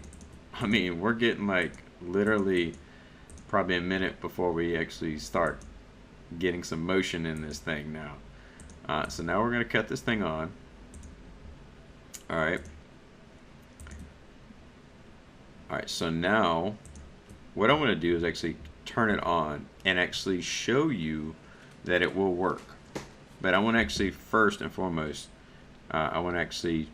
I mean, we're getting like literally probably a minute before we actually start getting some motion in this thing now. So now we're going to cut this thing on. All right. All right, so now what I want to do is actually turn it on and actually show you that it will work. But I want to actually, first and foremost, I want to actually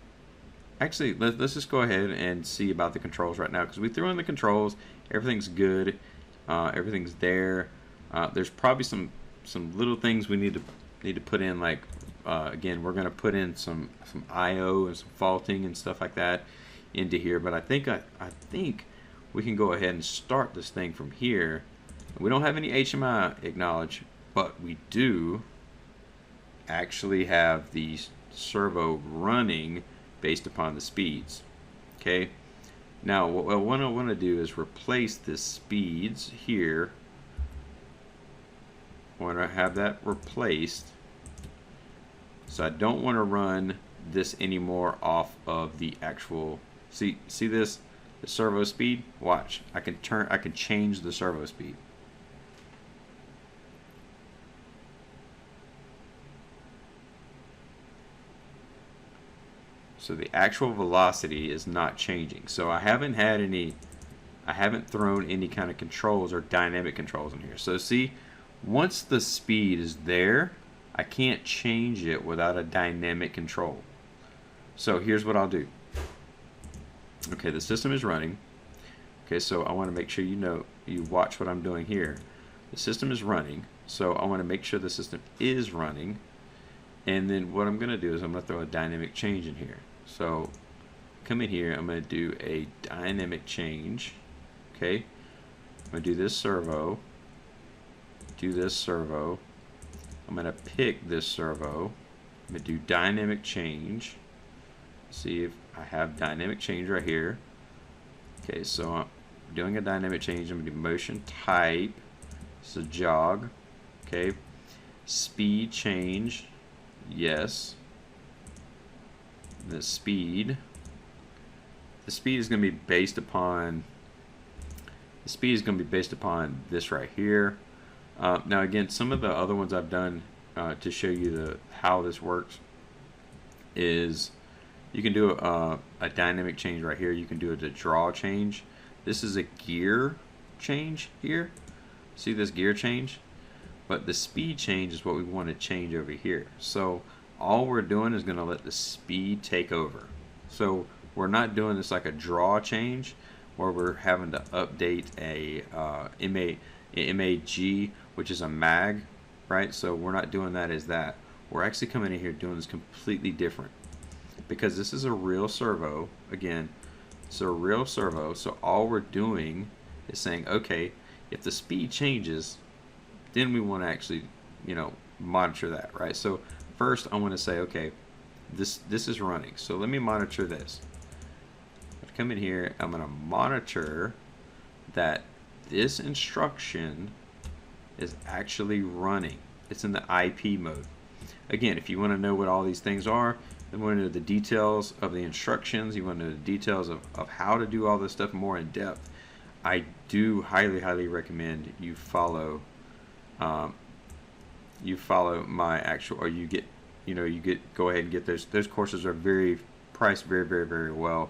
let's just go ahead and see about the controls right now, because we threw in the controls, everything's good, everything's there. There's probably some little things we need to put in, like again, we're going to put in some I/O and some faulting and stuff like that into here. But I think we can go ahead and start this thing from here. We don't have any HMI acknowledge, but we do actually have the servo running based upon the speeds. Okay. Now what I want to do is replace this speeds here. I want to have that replaced. So I don't want to run this anymore off of the actual, see this, the servo speed. Watch, I can change the servo speed. So the actual velocity is not changing. So I haven't thrown any kind of controls or dynamic controls in here. So see, once the speed is there, I can't change it without a dynamic control. So here's what I'll do. Okay, the system is running. Okay, so I want to make sure you watch what I'm doing here. The system is running, so I want to make sure the system is running. And then what I'm going to do is I'm going to throw a dynamic change in here. So come in here, I'm going to do a dynamic change. Okay, I'm going to do this servo, I'm going to pick this servo, I'm going to do dynamic change. See if I have dynamic change right here. Okay, so I'm doing a dynamic change. I'm going to do motion type, so jog. Okay, speed change, yes. The speed, the speed is going to be based upon this right here. Now again, some of the other ones I've done to show you how this works is you can do a dynamic change right here. You can do a draw change. This is a gear change here. See this gear change? But the speed change is what we want to change over here. So all we're doing is going to let the speed take over. So we're not doing this like a draw change where we're having to update a MAG, which is a mag, right? So we're not doing that as that. We're actually coming in here doing this completely different, because this is a real servo. Again, it's a real servo, so all we're doing is saying, okay, if the speed changes, then we want to actually, you know, monitor that, right? So first I want to say, okay, this is running, so let me monitor this. I come in here, I'm going to monitor that this instruction is actually running. It's in the IP mode. Again, if you want to know what all these things are, then you want to know the details of the instructions, you want to know the details of how to do all this stuff more in depth, I do highly recommend you follow my actual, or you get, you know, go ahead and get those courses are very priced very well.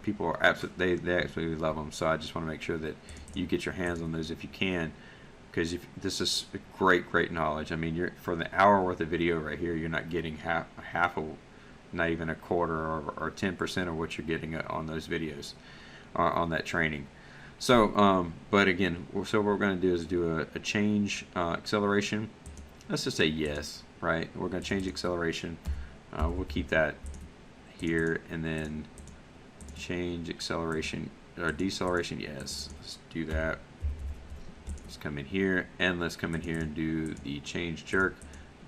People are absolutely, they absolutely love them, so I just want to make sure that you get your hands on those if you can, because this is great knowledge. I mean, you're, for the hour worth of video right here, you're not getting half of, not even a quarter or 10% of what you're getting on those videos, on that training. So but again, so what we're going to do is do a change acceleration. Let's just say yes, right? We're going to change acceleration. We'll keep that here, and then change acceleration or deceleration, yes, let's do that. Let's come in here, and let's come in here and do the change jerk,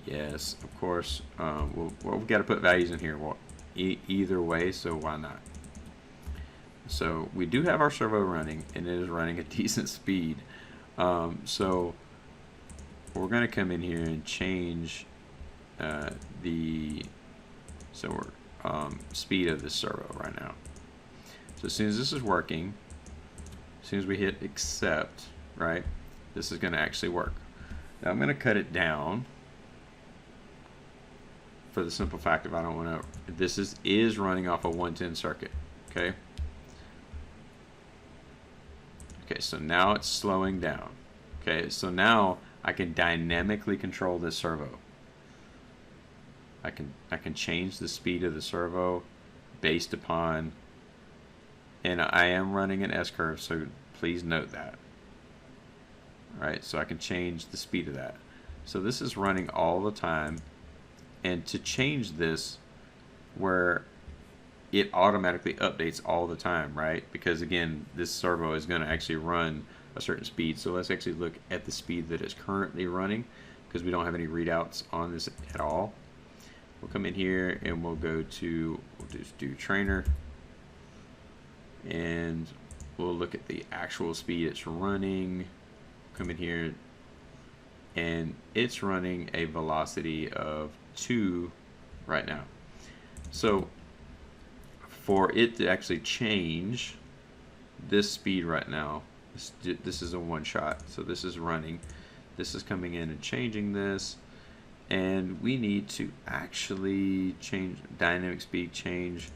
yes, of course. We've got to put values in here, well, either way, so why not? So we do have our servo running, and it is running at decent speed. So we're going to come in here and change the speed of the servo right now. So as soon as this is working, as soon as we hit accept, right, this is going to actually work. Now I'm going to cut it down for the simple fact if I don't want to. This is running off a 110 circuit. Okay. Okay, so now it's slowing down. Okay, so now I can dynamically control this servo. I can change the speed of the servo based upon, and I am running an S-curve, so please note that. Alright, so I can change the speed of that. So this is running all the time, and to change this where it automatically updates all the time, right? Because again, this servo is going to actually run a certain speed. So let's actually look at the speed that it's currently running, because we don't have any readouts on this at all. We'll come in here and we'll go to, we'll just do trainer, and we'll look at the actual speed it's running. Come in here, and it's running a velocity of 2 right now. So for it to actually change this speed right now, this is a one shot. So this is running, this is coming in and changing this, and we need to actually change dynamic speed change,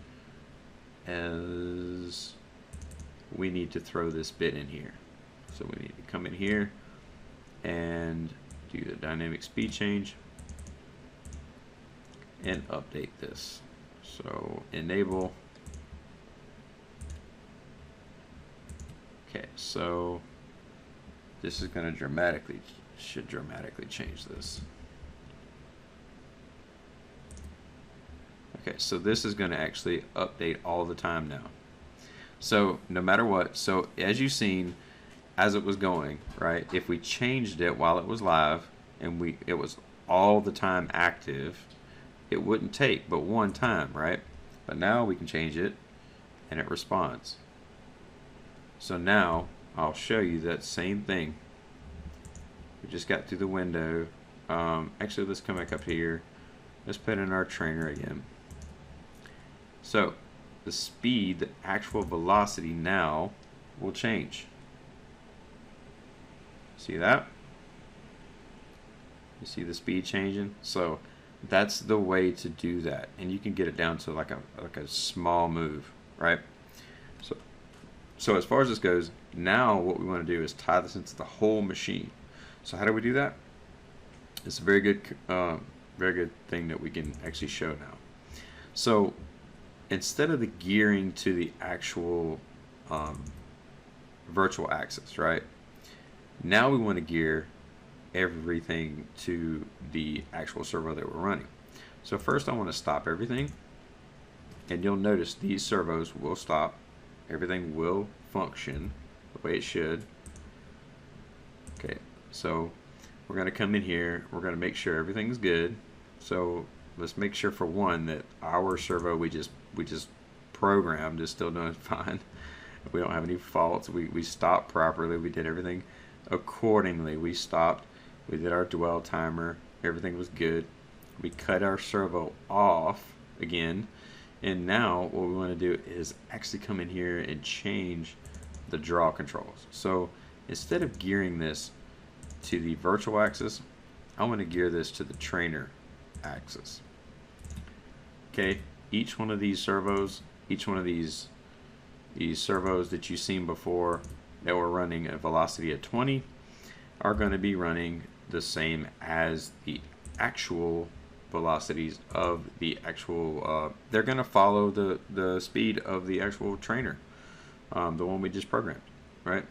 as we need to throw this bit in here. So we need to come in here and do the dynamic speed change and update this. So enable. Okay, so this is going to should dramatically change this. Okay, so this is going to actually update all the time now. So no matter what, so as you've seen, as it was going, right, if we changed it while it was live and it was all the time active, it wouldn't take but one time, right? But now we can change it and it responds. So now I'll show you that same thing. We just got through the window. Actually, let's come back up here. Let's put in our trainer again. So the speed, the actual velocity now will change. See that? You see the speed changing? So that's the way to do that, and you can get it down to like a small move, right? So as far as this goes, now what we want to do is tie this into the whole machine. So how do we do that? It's a very good thing that we can actually show now. So instead of the gearing to the actual virtual axis, right? Now we want to gear everything to the actual servo that we're running. So first I want to stop everything, and you'll notice these servos will stop. Everything will function the way it should. Okay, so we're going to come in here, we're going to make sure everything's good. So let's make sure, for one, that our servo we just programmed is still doing fine. We don't have any faults. We stopped properly. We did everything accordingly. We stopped. We did our dwell timer. Everything was good. We cut our servo off again. And now what we want to do is actually come in here and change the draw controls. So instead of gearing this to the virtual axis, I want to gear this to the trainer axis. Okay, each one of these servos, each one of these servos that you've seen before that were running a velocity of 20 are going to be running the same as the actual velocities of the actual, they're going to follow the speed of the actual trainer, the one we just programmed, right?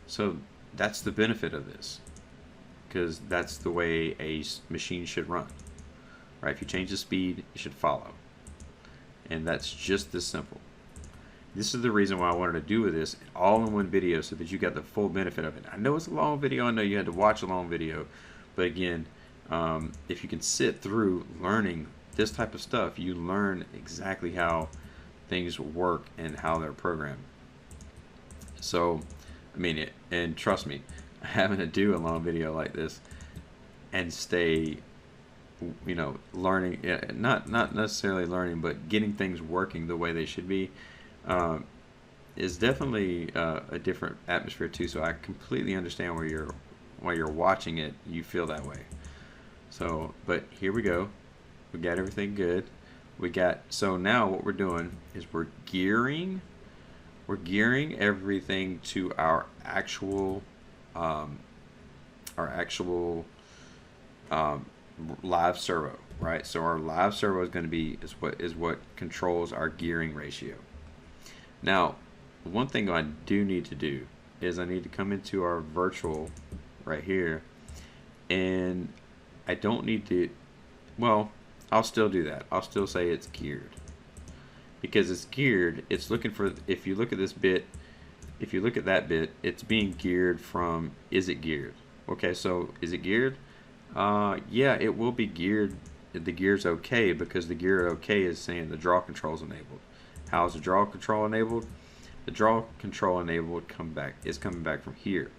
So that's the benefit of this, because that's the way a machine should run, right? If you change the speed, it should follow, and that's just this simple. This is the reason why I wanted to do with this all in one video, so that you got the full benefit of it. I know it's a long video, I know you had to watch a long video, but again, if you can sit through learning this type of stuff, you learn exactly how things work and how they're programmed. So, I mean, and trust me, having to do a long video like this and stay, you know, learning, not necessarily learning, but getting things working the way they should be, is definitely a different atmosphere too. So I completely understand while you're watching it, you feel that way. So, but here we go. We got everything good. So now what we're doing is we're gearing everything to our actual live servo, right? So our live servo is going to be is what controls our gearing ratio. Now, one thing I do need to do is I need to come into our virtual right here, and I don't need to, well, I'll still do that. I'll still say it's geared, because it's geared. It's looking for, if you look at this bit, if you look at that bit, it's being geared from, is it geared? Okay, so is it geared? Yeah, it will be geared. The gear's okay, because the gear okay is saying the draw control is enabled. How is the draw control enabled? The draw control enabled is coming back from here,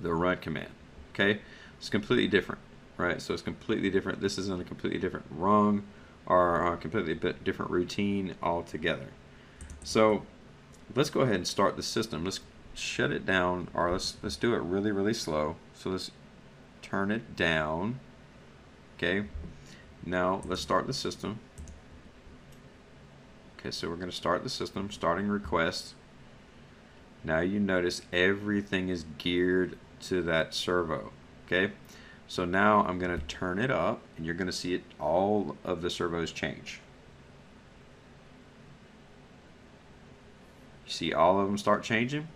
the run command. Okay, it's completely different, right? So it's completely different. This is in a completely different rung, or a completely different routine altogether. So let's go ahead and start the system. Let's shut it down, or let's do it really, really slow. So let's turn it down. Okay, now let's start the system. Okay, so we're going to start the system, starting request. Now you notice everything is geared to that servo. Okay, so now I'm going to turn it up, and you're going to see it, all of the servos change. You see all of them start changing,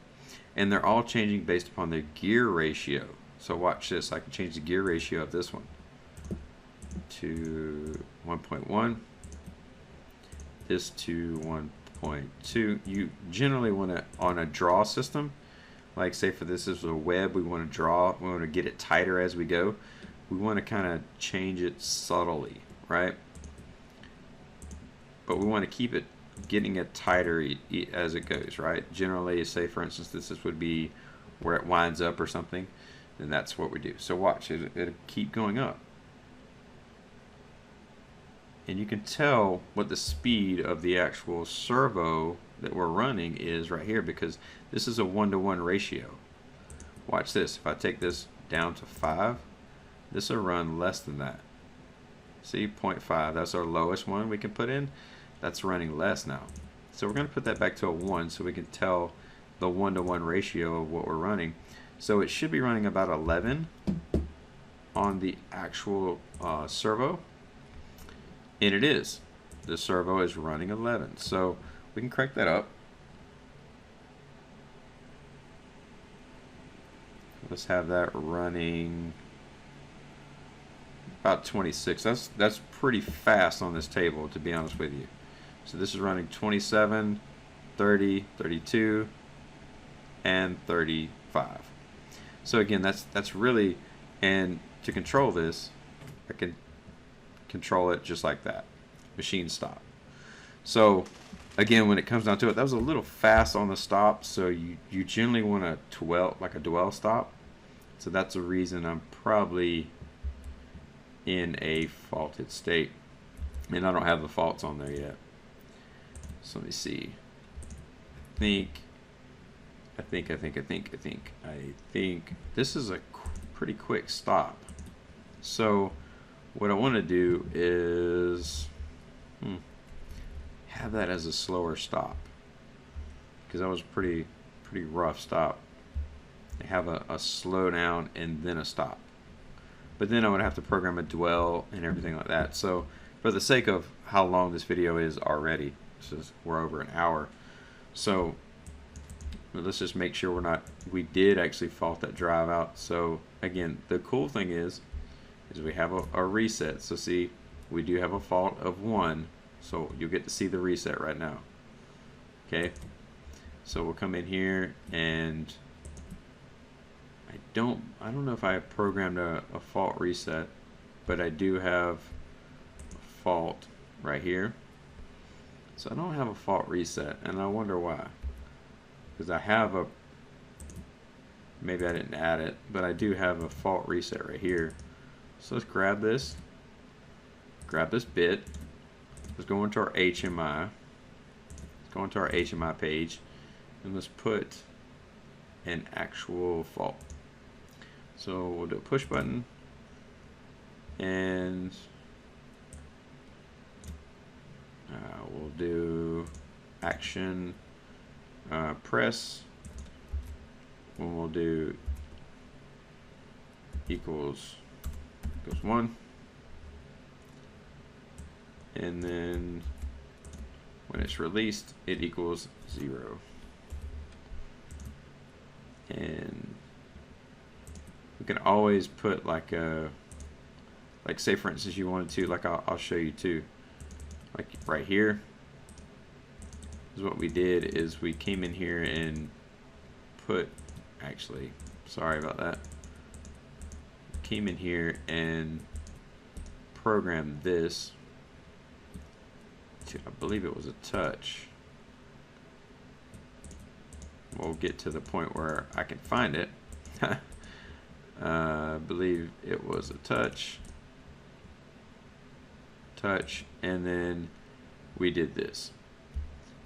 and they're all changing based upon their gear ratio. So watch this. I can change the gear ratio of this one to 1.1, this to 1.2. You generally want to, on a draw system, like say for this is a web, we want to draw, we want to get it tighter as we go. We want to kind of change it subtly, right? But we want to keep it, getting it tighter as it goes, right? Generally, say for instance, this would be where it winds up or something, then that's what we do. So watch, it'll keep going up. and you can tell what the speed of the actual servo that we're running is right here, because this is a 1-to-1 ratio. Watch this. If I take this down to 5, this will run less than that. See, 0.5, that's our lowest one we can put in. That's running less now. So we're going to put that back to a 1 so we can tell the 1-to-1 ratio of what we're running. So it should be running about 11 on the actual servo, and it is. The servo is running 11. So we can crank that up. Let's have that running about 26. That's pretty fast on this table, to be honest with you. So this is running 27, 30, 32, and 35. So again, that's really, and to control this, I can control it just like that. Machine stop. So again, when it comes down to it, that was a little fast on the stop, so you generally want a dwell stop. So that's the reason I'm probably in a faulted state, and I don't have the faults on there yet. So let me see. I think this is a pretty quick stop. So what I want to do is have that as a slower stop, because that was pretty rough stop. I have a slow down and then a stop, but then I would have to program a dwell and everything like that. So for the sake of how long this video is already, we're over an hour, so let's just make sure we did actually fault that drive out. So again, the cool thing is we have a reset. So see, we do have a fault of 1, so you'll get to see the reset right now. Okay, so we'll come in here, and I don't know if I programmed a fault reset, but I do have a fault right here. So I don't have a fault reset, and I wonder why. Because I have maybe I didn't add it, but I do have a fault reset right here. So let's grab this bit. Let's go into our HMI. Let's go into our HMI page, and let's put an actual fault. So we'll do a push button, and we'll do action press, when we'll do equals 1, and then when it's released it equals 0. And we can always put like say for instance you wanted to, like I'll show you too, like right here is what we did, is we came in here and put, actually sorry about that, came in here and programmed this to, I believe it was a touch. We'll get to the point where I can find it. I believe it was a touch, and then we did this.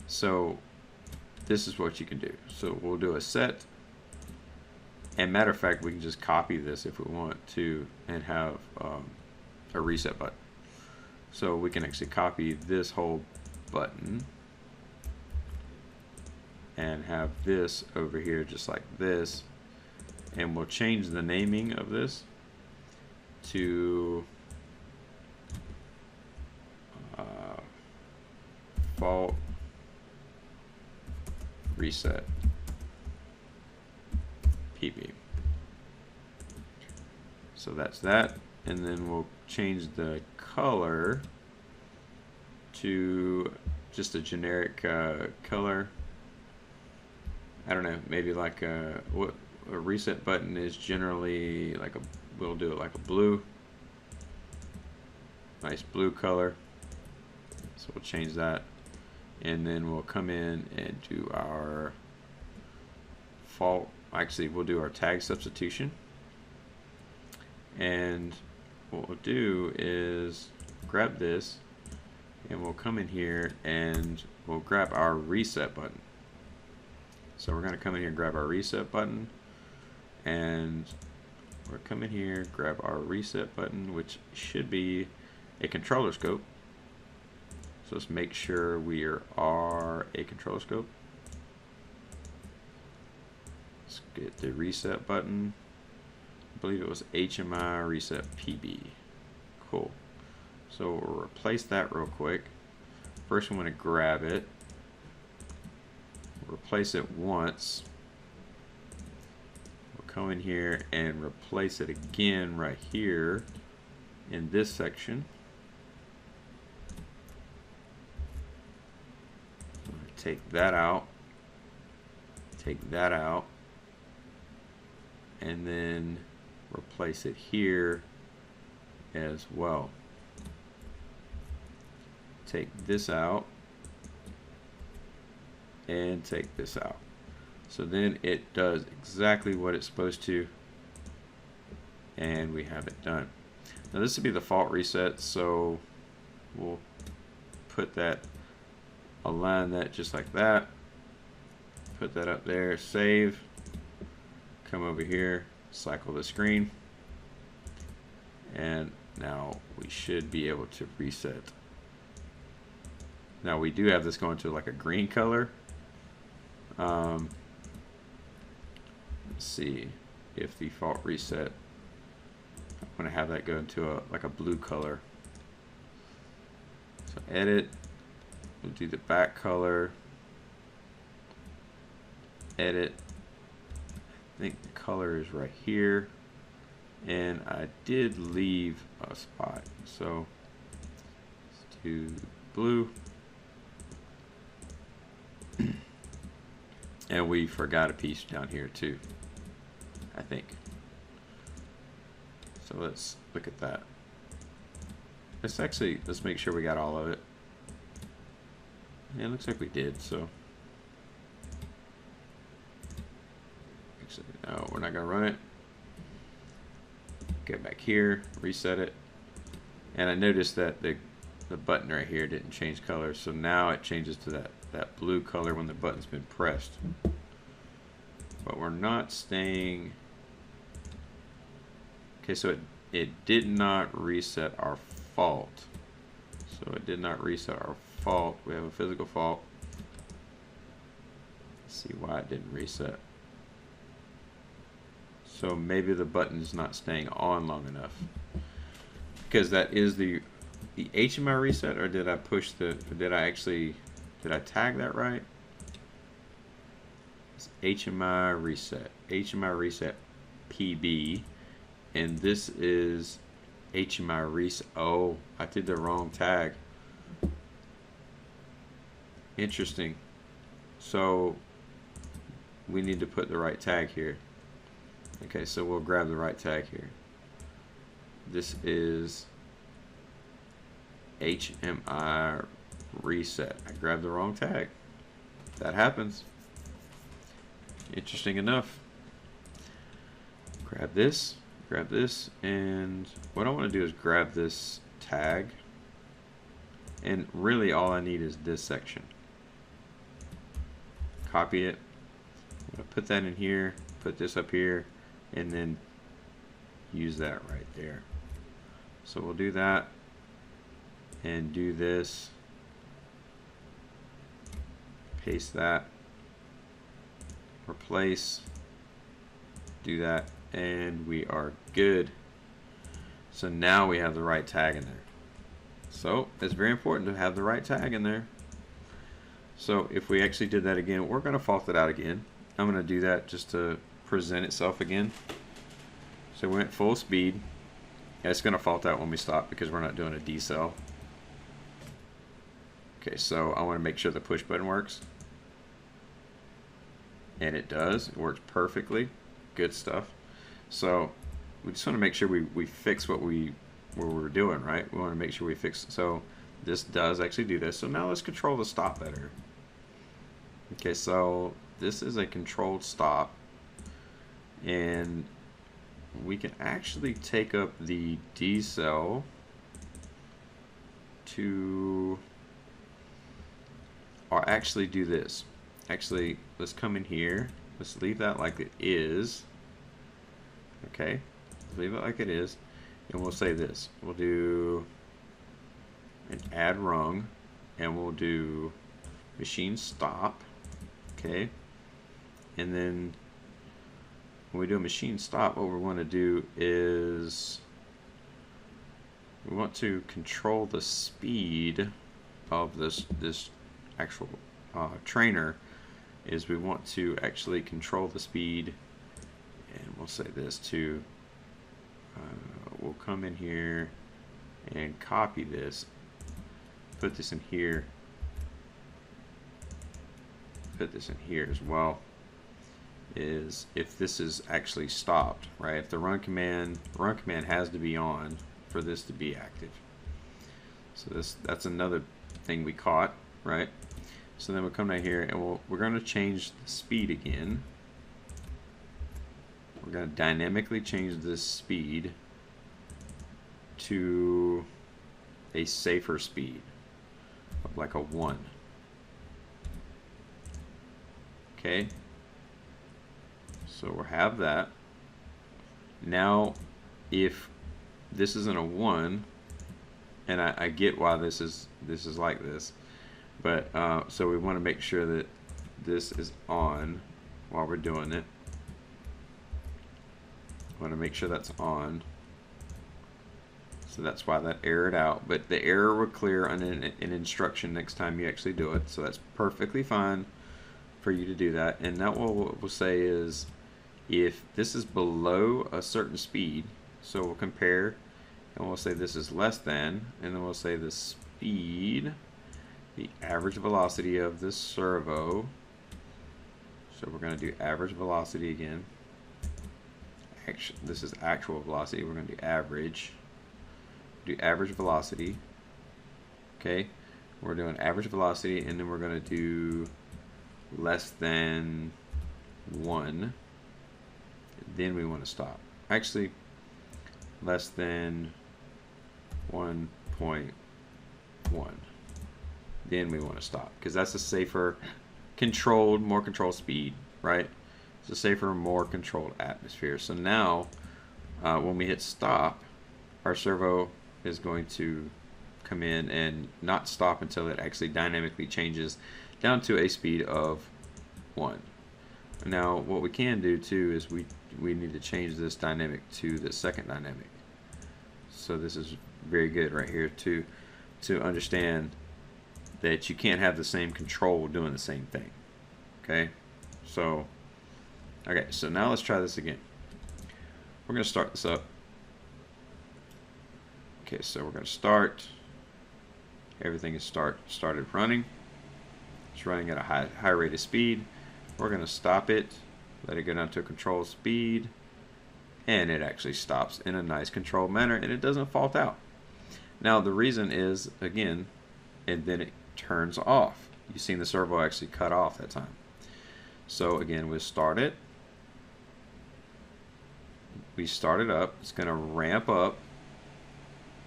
So this is what you can do. So we'll do a set, and matter of fact we can just copy this if we want to and have a reset button. So we can actually copy this whole button and have this over here just like this, and we'll change the naming of this to fault reset PB. So that's that, and then we'll change the color to just a generic color. I don't know, maybe like what a reset button is generally like we'll do it like a blue, nice blue color. So we'll change that, and then we'll come in and do our fault. Actually, we'll do our tag substitution, and what we'll do is grab this, And we'll come in here and we'll grab our reset button. So we're going to come in here and grab our reset button, and we're coming here, grab our reset button, which should be a controller scope. So let's make sure we are a controller scope. Let's get the reset button. I believe it was HMI reset PB. Cool. So we'll replace that real quick. First we want to grab it, replace it once. We'll come in here and replace it again right here in this section. Take that out, and then replace it here as well. Take this out and take this out. So then it does exactly what it's supposed to, and we have it done. Now this would be the fault reset, so we'll put that, align that just like that, put that up there, save, come over here, cycle the screen, and now we should be able to reset. Now we do have this going to like a green color. Let's see if the fault reset, I'm going to have that go into like a blue color. So edit, we'll do the back color, edit, I think the color is right here, and I did leave a spot, so let's do blue. And we forgot a piece down here too, I think. So let's look at that. Let's make sure we got all of it. Yeah, it looks like we did, so. Actually, no, we're not gonna run it. Get back here, reset it. And I noticed that the button right here didn't change color, so now it changes to that blue color when the button's been pressed. But we're not staying. Okay, so it did not reset our fault. So it did not reset our fault. We have a physical fault. Let's see why it didn't reset. So maybe the button is not staying on long enough, because that is the HMI reset, or did I push the, did I tag that right? It's HMI reset PB, and this is HMI reset. Oh, I did the wrong tag. Interesting. So we need to put the right tag here. Okay, so we'll grab the right tag here. This is HMI reset. I grabbed the wrong tag. That happens. Interesting enough. Grab this, and what I want to do is grab this tag, and really all I need is this section. Copy it. I'm going to put that in here, put this up here, and then use that right there. So we'll do that and do this, paste that, replace, do that, and we are good. So now we have the right tag in there. So it's very important to have the right tag in there. So if we actually did that again, we're going to fault it out again. I'm going to do that just to present itself again. So we went full speed. Yeah, it's going to fault out when we stop because we're not doing a decel. Okay, so I want to make sure the push button works. And it does. It works perfectly. Good stuff. So we just want to make sure we fix what we're doing, right? We want to make sure we fix. So this does actually do this. So now let's control the stop better. Okay, so this is a controlled stop, and we can actually take up the decel to or actually do this. Actually, let's come in here. Let's leave that like it is. Okay, leave it like it is, and we'll say this. We'll do an add rung, and we'll do machine stop. Okay, and then when we do a machine stop, what we want to do is we want to control the speed of this actual trainer. Is we want to actually control the speed, and we'll say this too. We'll come in here and copy this, put this in here, put this in here as well. Is if this is actually stopped, right? If the run command has to be on for this to be active. So that's another thing we caught, right? So then we'll come down here and we're going to change the speed again. We're going to dynamically change this speed to a safer speed of like a 1. Okay, so we'll have that. Now if this isn't a 1, and I get why this is like this, but so we want to make sure that this is on while we're doing it. Want to make sure that's on. So that's why that errored out, but the error will clear on an instruction next time you actually do it. So that's perfectly fine for you to do that. And now what we'll say is if this is below a certain speed, so we'll compare and we'll say this is less than, and then we'll say the speed, the average velocity of this servo. So we're going to do average velocity again. Actually, this is actual velocity. We're going to do average. Do average velocity. Okay, we're doing average velocity, and then we're going to do less than 1. Then we want to stop. Actually, less than 1.1. Then we want to stop, because that's a safer, controlled, more controlled speed, right? It's a safer, more controlled atmosphere. So now, when we hit stop, our servo is going to come in and not stop until it actually dynamically changes down to a speed of 1. Now, what we can do too is we need to change this dynamic to the second dynamic. So this is very good right here to understand that you can't have the same control doing the same thing. Okay, so now let's try this again. We're going to start this up. Okay, so we're going to start. Everything is started running. It's running at a high rate of speed. We're going to stop it, let it go down to a controlled speed, and it actually stops in a nice controlled manner, and it doesn't fault out. Now the reason is, again, and then it turns off. You've seen the servo actually cut off that time. So again, we'll start it. We start it up. It's going to ramp up.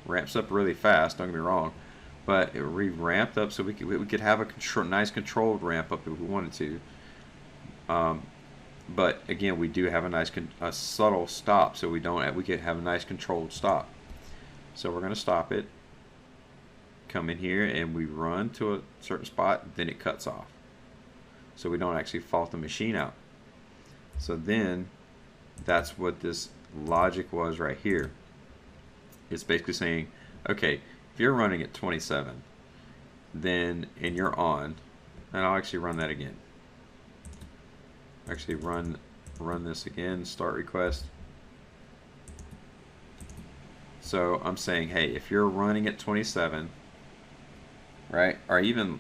Ramps up really fast, don't get me wrong, but it ramped up so we could have a nice controlled ramp up if we wanted to. But again, we do have a subtle stop, so we could have a nice controlled stop. So we're going to stop it, come in here, and we run to a certain spot, then it cuts off. So we don't actually fault the machine out. So then that's what this logic was right here. It's basically saying, okay, if you're running at 27, then and you're on, and I'll actually run that again. Actually run this again, start request. So I'm saying, hey, if you're running at 27, right, or even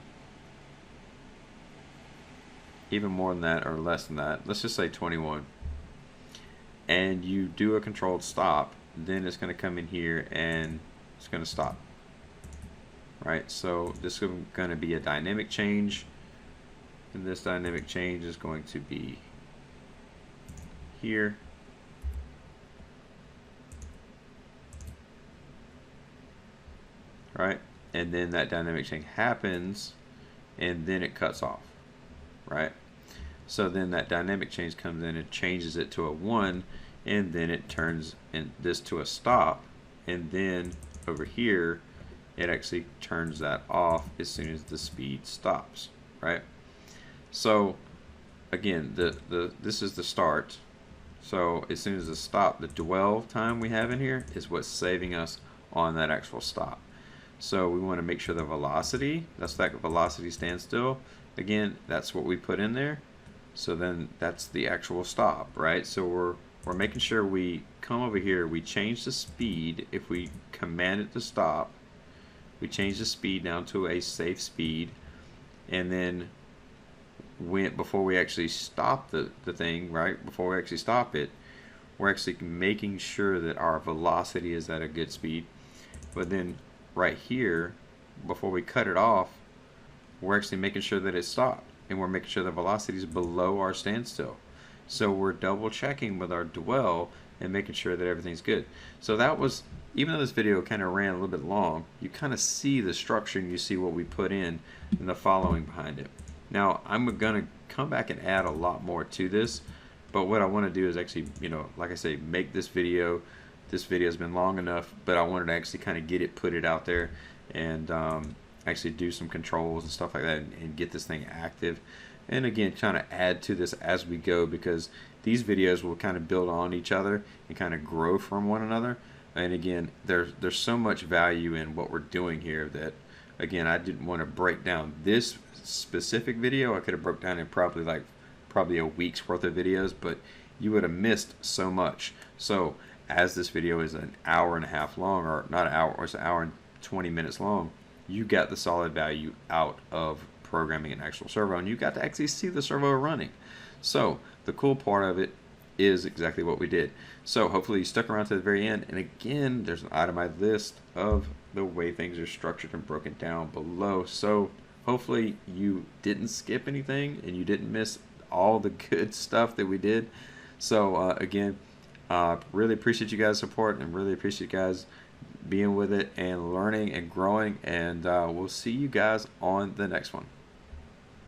more than that or less than that, let's just say 21, and you do a controlled stop, then it's going to come in here and it's going to stop. Right, so this is going to be a dynamic change, and this dynamic change is going to be here. Right, and then that dynamic change happens, and then it cuts off, right? So then that dynamic change comes in and changes it to a 1, and then it turns this to a stop, and then over here it actually turns that off as soon as the speed stops, right? So again, this is the start. So as soon as the stop, the dwell time we have in here is what's saving us on that actual stop. So we want to make sure the velocity, that's that velocity standstill, again, that's what we put in there. So then that's the actual stop, right? So we're making sure we come over here, we change the speed. If we command it to stop, we change the speed down to a safe speed, and then before we actually stop the thing, right, before we actually stop it, we're actually making sure that our velocity is at a good speed. But then right here, before we cut it off, we're actually making sure that it stopped, and we're making sure the velocity is below our standstill. So we're double checking with our dwell and making sure that everything's good. So that was, even though this video kind of ran a little bit long, you kind of see the structure and you see what we put in and the following behind it. Now I'm going to come back and add a lot more to this, but what I want to do is actually, like I say, make this video. This video has been long enough, but I wanted to actually kind of put it out there and actually do some controls and stuff like that, and get this thing active. And again, trying to add to this as we go, because these videos will kind of build on each other and kind of grow from one another. And again, there's so much value in what we're doing here that, again, I didn't want to break down this specific video. I could have broke down in probably a week's worth of videos, but you would have missed so much. So as this video is an hour and a half long, or not an hour, or it's an hour and 20 minutes long, you got the solid value out of programming an actual servo, and you got to actually see the servo running. So the cool part of it is exactly what we did. So hopefully you stuck around to the very end, and again, there's an itemized list of the way things are structured and broken down below. So hopefully you didn't skip anything and you didn't miss all the good stuff that we did. So again, really appreciate you guys' support, and really appreciate you guys being with it and learning and growing, and we'll see you guys on the next one.